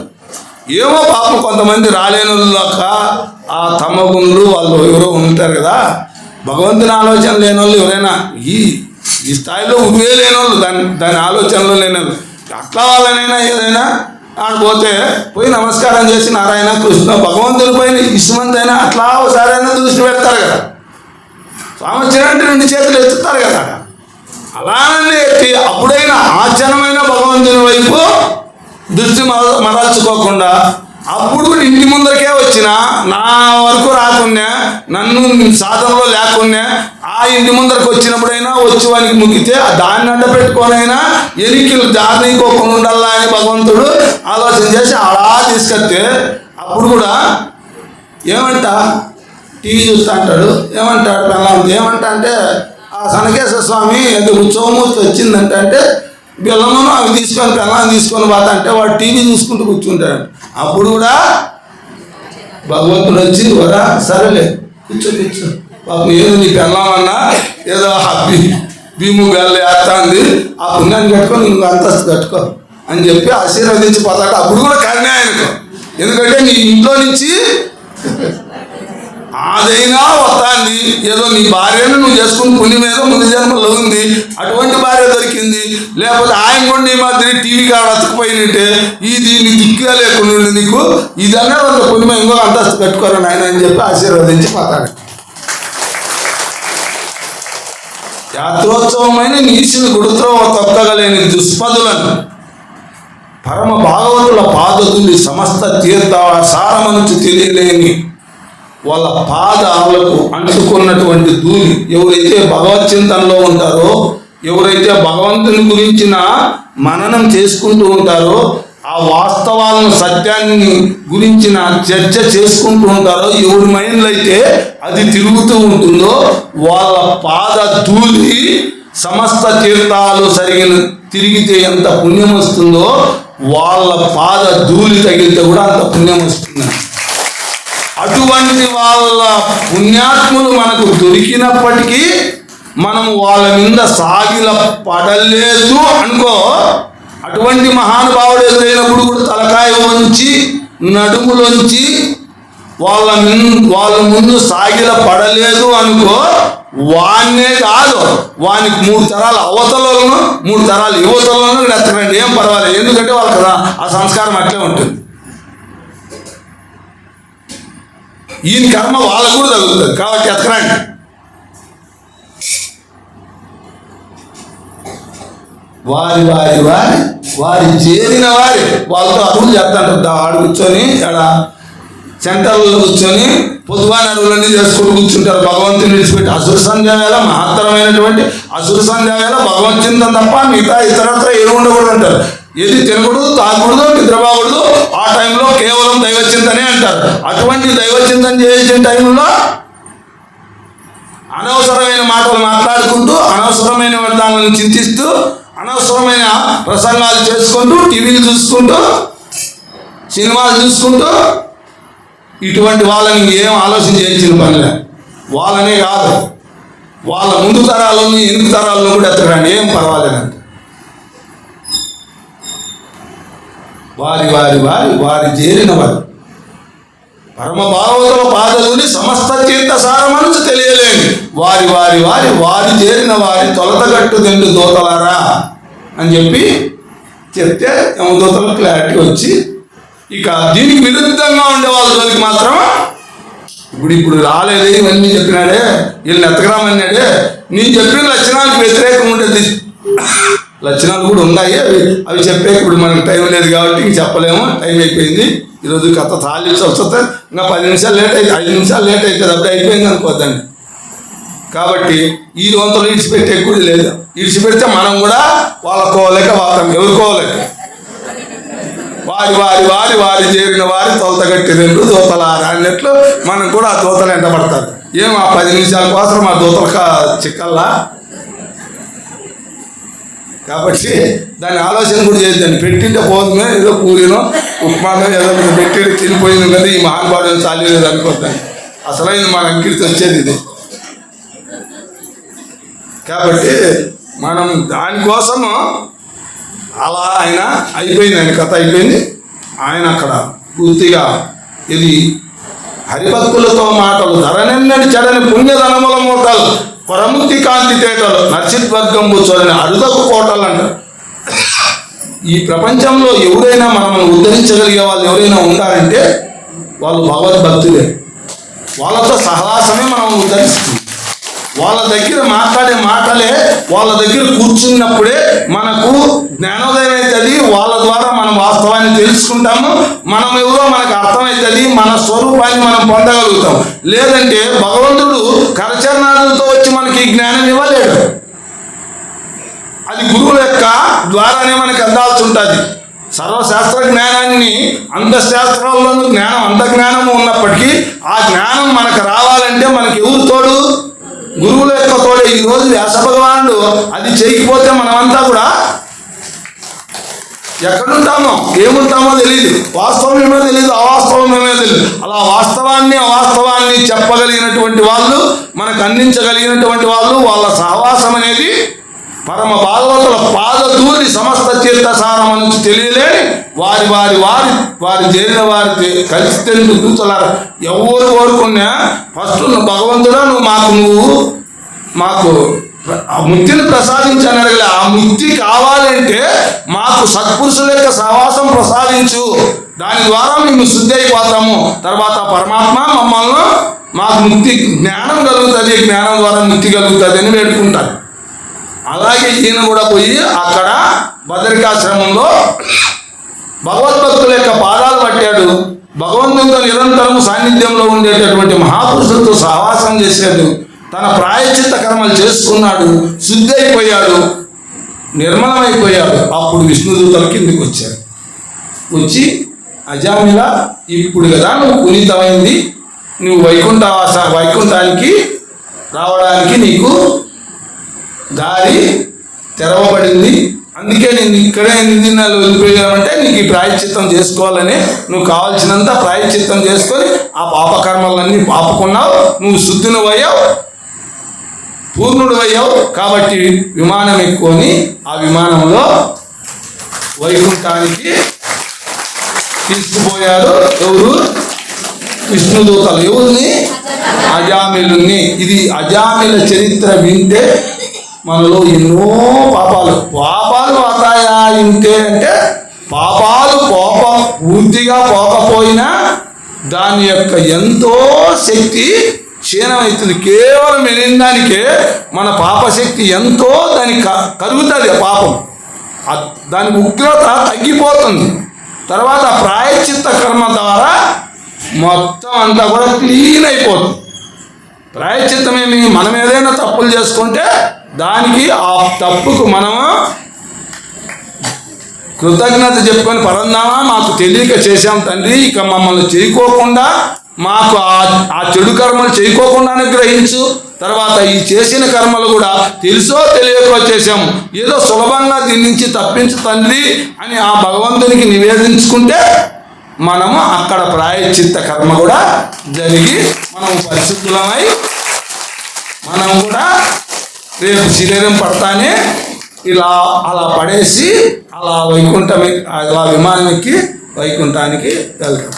ఏమో పాపం కొంతమంది రాలేని వాళ్ళక ఆ తమ్మగుండ్లు వాళ్ళు ఎవరో ఉంటారు కదా, భగవంతుని ఆలోచన లేని వాళ్ళు ఎవరైనా ఈ స్థాయిలో ఉరివే లేని వాళ్ళు, దాని ఆలోచనలో లేని వాళ్ళు, అట్లా వాళ్ళనైనా ఏదైనా ఆడిపోతే పోయి నమస్కారం చేసి నారాయణ కృష్ణ భగవంతుని పైన ఇసుమంతైనా అట్లా ఒకసారైనా దృష్టి పెడతారు కదా. స్వామి వచ్చినట్టు 2 చేతులు ఎత్తుతారు కదా, అలానే ఎత్తి అప్పుడైనా ఆచరణమైన భగవంతుని వైపు దృష్టి మరల్చుకోకుండా అప్పుడు ఇంటి ముందరికే వచ్చిన నా వరకు రాకున్నా, నన్ను సాధనలో లేకున్నా, ఆ ఇంటి ముందరికి వచ్చినప్పుడైనా వచ్చి వానికి ముక్కితే దాన్ని అడ్డ పెట్టుకొనైనా ఎనికిలు దారికోకుండా ఉండాలా అని భగవంతుడు ఆలోచన చేసి అలా తీసుకొస్తే అప్పుడు కూడా ఏమంట టీవీ చూస్తూ అంటాడు. ఏమంటాడు పిల్లలు, ఏమంటా అంటే ఆ చెన్నకేశ్వర స్వామి ఎందుకు ఉత్సవమూర్తి వచ్చిందంటే బెల్లమును అవి తీసుకొని పిల్లలు తీసుకొని పోతా అంటే వాడు టీవీ చూసుకుంటూ కూర్చుంటాడు. అప్పుడు కూడా భగవంతుడు వచ్చి వరా సరేలే కూర్చో పాపం ఏదో నీ పిల్లమన్నా ఏదో భీము గల్లి వేస్తుంది, ఆ పుణ్యాన్ని కట్టుకొని నువ్వు అంతస్తు కట్టుకో అని చెప్పి ఆశీర్వదించి పోతాడు. అప్పుడు కూడా కరుణే ఆయనకు, ఎందుకంటే నీ ఇంట్లో నుంచి అదైనా వస్తుంది, ఏదో నీ భార్యను నువ్వు చేసుకుని పుణ్యం ఏదో ముందు జన్మలో ఉంది, అటువంటి భార్య దొరికింది. లేకపోతే ఆయన కూడా ఈ మాదిరి టీవీ కాడ అతుకుపోయినట్టే ఇది నీ దిక్కుగా లేకుండా నీకు ఇదన్నా ఒక పుణ్యం ఇంకో అంతస్తు కట్టుకోరని ఆయన అని చెప్పి ఆశీర్వదించి పోతాడు. యాత్రోత్సవమైన నీసుని గుడుత్రోవ తొక్కగలేని దుష్పదులను పరమ భాగవతుల పాదతులు సమస్త తీర్థ సారమనుచి తెలియలేని వాళ్ళ పాదాలకు అంటుకున్నటువంటి ధూళి, ఎవరైతే భగవత్ చింతనలో ఉంటారో, ఎవరైతే భగవంతుని గురించిన మననం చేసుకుంటూ ఉంటారో, ఆ వాస్తవాలను సత్యాన్ని గురించిన చర్చ చేసుకుంటూ ఉంటారో, ఎవరి మైండ్లో అయితే అది తిరుగుతూ ఉంటుందో వాళ్ళ పాద ధూళి సమస్త తీర్థాలు తిరిగితే ఎంత పుణ్యం వస్తుందో వాళ్ళ పాద ధూళి తగిలితే కూడా అంత పుణ్యం వస్తుంది. అటువంటి వాళ్ళ పుణ్యాత్ములు మనకు దొరికినప్పటికీ మనం వాళ్ళ మీద సాగిల పడలేదు అనుకో, అటువంటి మహానుభావుడు ఎదురైనప్పుడు కూడా తలకాయ వంచి నడుములోంచి వాళ్ళ ముందు సాగిల పడలేదు అనుకో, వాన్నే కాదు వానికి 3 తరాల అవతలను 3 తరాల యువతలను ఎత్తకండి, ఏం పర్వాలేదు. ఎందుకంటే వాళ్ళ కదా ఆ సంస్కారం అట్లే ఉంటుంది. ఈయన కర్మ వాళ్ళకు కూడా తగులుతుంది కాబట్టి ఎత్తకరండి. వారి చేరిన వారి వాళ్ళతో అడుగులు చెప్తాంటారు. ఆడు కూర్చొని ఆడ సెంటర్లో కూర్చొని పొద్దువాని అడుగులన్నీ చేసుకుంటూ కూర్చుంటారు. భగవంతుని విడిచిపెట్టి అసుర సంధ్య వేళ మహత్తరమైనటువంటి అసుర సంధ్య వేళ భగవత్ చింతన తప్ప మిగతా ఇతరత్ర ఏమి ఉండకూడదు అంటారు. ఏది తినకూడదు, తాగకూడదు, నిద్రపోకూడదు. ఆ టైంలో కేవలం దైవచింతనే అంటారు. అటువంటి దైవచింతన చేసే టైంలో అనవసరమైన మాటలు మాట్లాడుకుంటూ, అనవసరమైన దానిని చింతిస్తూ, అనవసరమైన ప్రసంగాలు చేసుకుంటూ, టీవీలు చూసుకుంటూ, సినిమాలు చూసుకుంటూ, ఇటువంటి వాళ్ళని ఏం ఆలోచన చేయించిన పనిలే. వాళ్ళనే కాదు, వాళ్ళ ముందు తరాలను ఎనుక తరాలను కూడా ఎత్తకండి, ఏం పర్వాలేదండి. వారి చేరిన వారు పరమ భాగవతుల పాదలుని సమస్త తీర్థ సారమనుచు తెలియలేని వారి చేరిన వారి తొలతగట్టు దెండు దోతలారా అని చెప్పి చెప్తే యమదూతలకు క్లారిటీ వచ్చి, ఇక దీనికి విరుద్ధంగా ఉండే వాళ్ళ జోలికి మాత్రం ఇప్పుడు రాలేదు, ఇవన్నీ చెప్పినాడే, వీళ్ళని ఎత్తకరామన్నాడే, నేను చెప్పిన లక్షణాలకు వ్యతిరేకం ఉంటుంది. లక్షణాలు కూడా ఉన్నాయి, అవి చెప్పే ఇప్పుడు మనకు టైం లేదు కాబట్టి ఇంక చెప్పలేము, టైం అయిపోయింది. ఈరోజు కథ తాళి వస్తే ఇంకా 10 నిమిషాలు లేట్ అయితే 5 నిమిషాలు లేట్ అవుతుంది, అప్పుడు అయిపోయింది అనుకోద్దండి. కాబట్టి ఈ దోతలు ఇడిచిపెట్టే కూడా లేదు. ఇడిచిపెడితే మనం కూడా వాళ్ళకోలేక వాతాం ఎవరుకోలేక వారి వారి వారి వారి చేరిన వారి తొలతగట్టి రెండు దోతలారా అన్నట్లు మనం కూడా ఆ దోతలు ఎంటబడతారు. ఏం ఆ 10 నిమిషాల కోసం ఆ దోతలకు చిక్కల్లా. కాబట్టి దాని ఆలోచన కూడా చేయొద్దండి. పెట్టింటే పోతుందో ఏదో పూరినో ఉప్మానో ఏదో పెట్టి తినిపోయింది కదా ఈ మహానుభావుడు చాలేదు అనుకోద్దాన్ని. అసలైన మన అంకిడితో వచ్చేది ఇది. కాబట్టి మనం దానికోసము అలా ఆయన అయిపోయింది, ఆయన కథ అయిపోయింది. ఆయన అక్కడ పూర్తిగా ఇది హరిభక్తులతో మాటలు ధరనెన్నడి చెడని పుణ్యధనముల మూటలు పరముక్తి కాంతి తేటలు నర్చిత్వర్గంబు చూడని అరుదకు కోటలు అంటారు. ఈ ప్రపంచంలో ఎవరైనా మనల్ని ఉద్ధరించగలిగే వాళ్ళు ఎవరైనా ఉండాలంటే వాళ్ళు భగవద్భక్తులే. వాళ్ళతో సహవాసమే మనం ఉద్ధరిస్తుంది. వాళ్ళ దగ్గర మాట్లాడే మాటలే, వాళ్ళ దగ్గర కూర్చున్నప్పుడే మనకు జ్ఞానోదయం అవుతుంది. వాళ్ళ ద్వారా మనం వాస్తవాన్ని తెలుసుకుంటాము. మనం ఎవరో మనకు అర్థమవుతుంది. మన స్వరూపాన్ని మనం పొందగలుగుతాం. లేదంటే భగవంతుడు కరచరణాలతో వచ్చి మనకి జ్ఞానం ఇవ్వలేడు. అది గురువుల యొక్క ద్వారానే మనకు అందాల్సి ఉంటుంది. సర్వశాస్త్ర జ్ఞానాన్ని అంతఃశాస్త్రాల్లోనూ జ్ఞానం అంత జ్ఞానము ఉన్నప్పటికీ ఆ జ్ఞానం మనకు రావాలంటే మనకి ఎవరు తోడు? గురువుల యొక్క తోడే. ఈరోజు వ్యాస భగవానుడు అది చేయకపోతే మనమంతా కూడా ఎక్కడుంటామో ఏముంటామో తెలియదు. వాస్తవం ఏమో తెలియదు, అవాస్తవం ఏమో తెలియదు. అలా వాస్తవాన్ని అవాస్తవాన్ని చెప్పగలిగినటువంటి వాళ్ళు, మనకు అందించగలిగినటువంటి వాళ్ళు, వాళ్ళ సహవాసం అనేది పరమ భాగవతుల పాదధూళి సమస్త తీర్థసారం నుంచి తెలియలేని వారి వారి వారి వారి చేరిన వారి కలిసి కూర్చోలారు. ఎవరు కోరుకున్నా ఫస్ట్ భగవంతుడా నువ్వు మాకు ఆ ముక్తిని ప్రసాదించని అడగలే. ఆ ముక్తి కావాలంటే మాకు సత్పురుషుల యొక్క సహవాసం ప్రసాదించు. దాని ద్వారా మేము శుద్ధి అయిపోతాము. తర్వాత పరమాత్మ మమ్మల్ని మాకు ముక్తి జ్ఞానం కలుగుతుంది, జ్ఞానం ద్వారా ముక్తి కలుగుతుంది అని వేడుకుంటారు. అలాగే ఈయన కూడా పోయి అక్కడ బదరికాశ్రమంలో భగవద్భక్తుల యొక్క పాదాలు పట్టాడు. భగవంతునితో నిరంతరము సాన్నిధ్యంలో ఉండేటటువంటి మహాపురుషులతో సహవాసం చేశాడు. తన ప్రాయశ్చిత్త కర్మలు చేసుకున్నాడు. శుద్ధి అయిపోయాడు, నిర్మలమైపోయాడు. అప్పుడు విష్ణుదూతలు కిందికి వచ్చారు. వచ్చి అజామిల ఇప్పుడు కదా నువ్వు పునీతమైంది, నువ్వు వైకుంఠానికి రావడానికి నీకు దారి తెరవబడింది. అందుకే నేను ఇక్కడే 8 దినాలు వదిలిపోయామంటే నీకు ఈ ప్రాయశ్చిత్తం చేసుకోవాలని నువ్వు కావాల్సినంత ప్రాయశ్చిత్తం చేసుకొని ఆ పాపకర్మలన్నీ పాపుకున్నావు. నువ్వు శుద్ధిని అయ్యావు, పూర్ణుడు అయ్యావు. కాబట్టి విమానం ఎక్కువని ఆ విమానంలో వైకుంఠానికి తీసుకుపోయారు. ఎవరు? విష్ణుదూతలు. ఎవరిని? అజామిలుని. ఇది అజామిల చరిత్ర వింటే మనలో ఎన్నో పాపాలు వస్తాయా ఇంటే అంటే పాపాలు పూర్తిగా పోకపోయినా దాని యొక్క ఎంతో శక్తి క్షీణమవుతుంది. కేవలం వినడానికే మన పాపశక్తి ఎంతో దానికి కరుగుతుంది. పాపం దాని ఉగ్రత తగ్గిపోతుంది. తర్వాత ప్రాయశ్చిత్త కర్మ ద్వారా మొత్తం అంతా కూడా క్లీన్ అయిపోతుంది. ప్రాయశ్చిత్తమేమి, మనం ఏదైనా తప్పులు చేసుకుంటే దానికి ఆ తప్పుకు మనము కృతజ్ఞత చెప్పుకొని పరందామా మాకు తెలియక చేశాం తండ్రి, ఇక మమ్మల్ని చేయకోకుండా మాకు ఆ చెడు కర్మలు చేయకోకుండా అనుగ్రహించు. తర్వాత ఈ చేసిన కర్మలు కూడా తెలుసో తెలియకో చేశాము, ఏదో సులభంగా దీని నుంచి తప్పించు తండ్రి అని ఆ భగవంతునికి నివేదించుకుంటే మనము అక్కడ ప్రాయశ్చిత్త కర్మ కూడా జరిగి మనం పరిశుద్ధులమై మనం కూడా రేపు శరీరం పడతానే ఇలా అలా పడేసి అలా అలా విమానం ఎక్కి వైకుంఠానికి వెళ్తాం.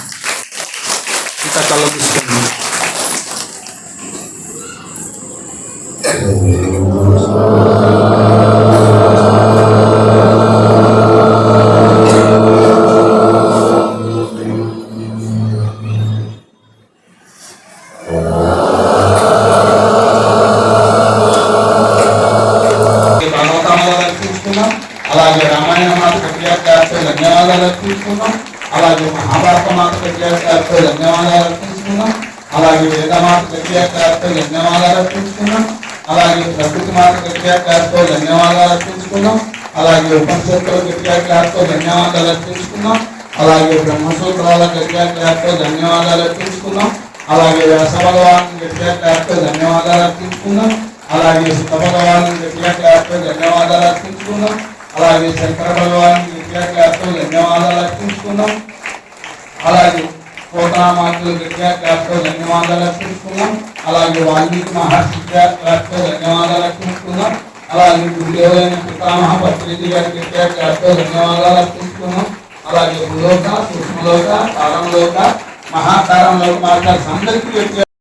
ఇంకా కళ్ళు తీసుకుంటాం. అలాగే రామాయణ మాత కళ్యాణ్ గారితో ధన్యవాదాలు అర్పించుకున్నాం. అలాగే మహాభారత మాత కళ్యాణ్ గారితో ధన్యవాదాలు అర్పించుకున్నాం. అలాగే వేదమాత గట్టిగా క్లాస్తో ధన్యవాదాలు అర్పించుకున్నాం. అలాగే ప్రకృతి మాత గట్టిగా క్లాస్తో ధన్యవాదాలు అర్పించుకున్నాం. అలాగే ఉపనిషత్తులు గట్టిగా క్లాస్తో ధన్యవాదాలు అర్పించుకున్నాం. అలాగే బ్రహ్మసూత్రాల గట్టిగా క్లాస్తో ధన్యవాదాలు అర్పించుకున్నాం. అలాగే వ్యాస భగవాన్ గట్టిగా క్లాస్తో ధన్యవాదాలు అర్పించుకున్నాం. అలాగే సుత భగవాన్ గట్టిగా క్లాస్తో ధన్యవాదాలు అర్పించుకున్నాం. అలాగే శంకర భగవాన్ గట్టిగా క్లాస్తో ధన్యవాదాలు అర్పించుకున్నాం. అలాగే కోటనామార్కులు గట్టిగా క్లాస్తో ధన్యవాదాలు అర్పించుకున్నాం. అలాగే వాల్మీకి మహర్షి క్లాస్తో ధన్యవాదాలు అర్పించుకున్నాం. అలాగే గురుదేవులైన పితామహ పత్రిజీ గారి గట్టిగా క్లాస్తో ధన్యవాదాలు అర్పించుకున్నాం. అలాగే భూలోక సూక్ష్మలోక కాలంలోక మహాకారంలోక మార్గాలు అందరికీ గట్టిగా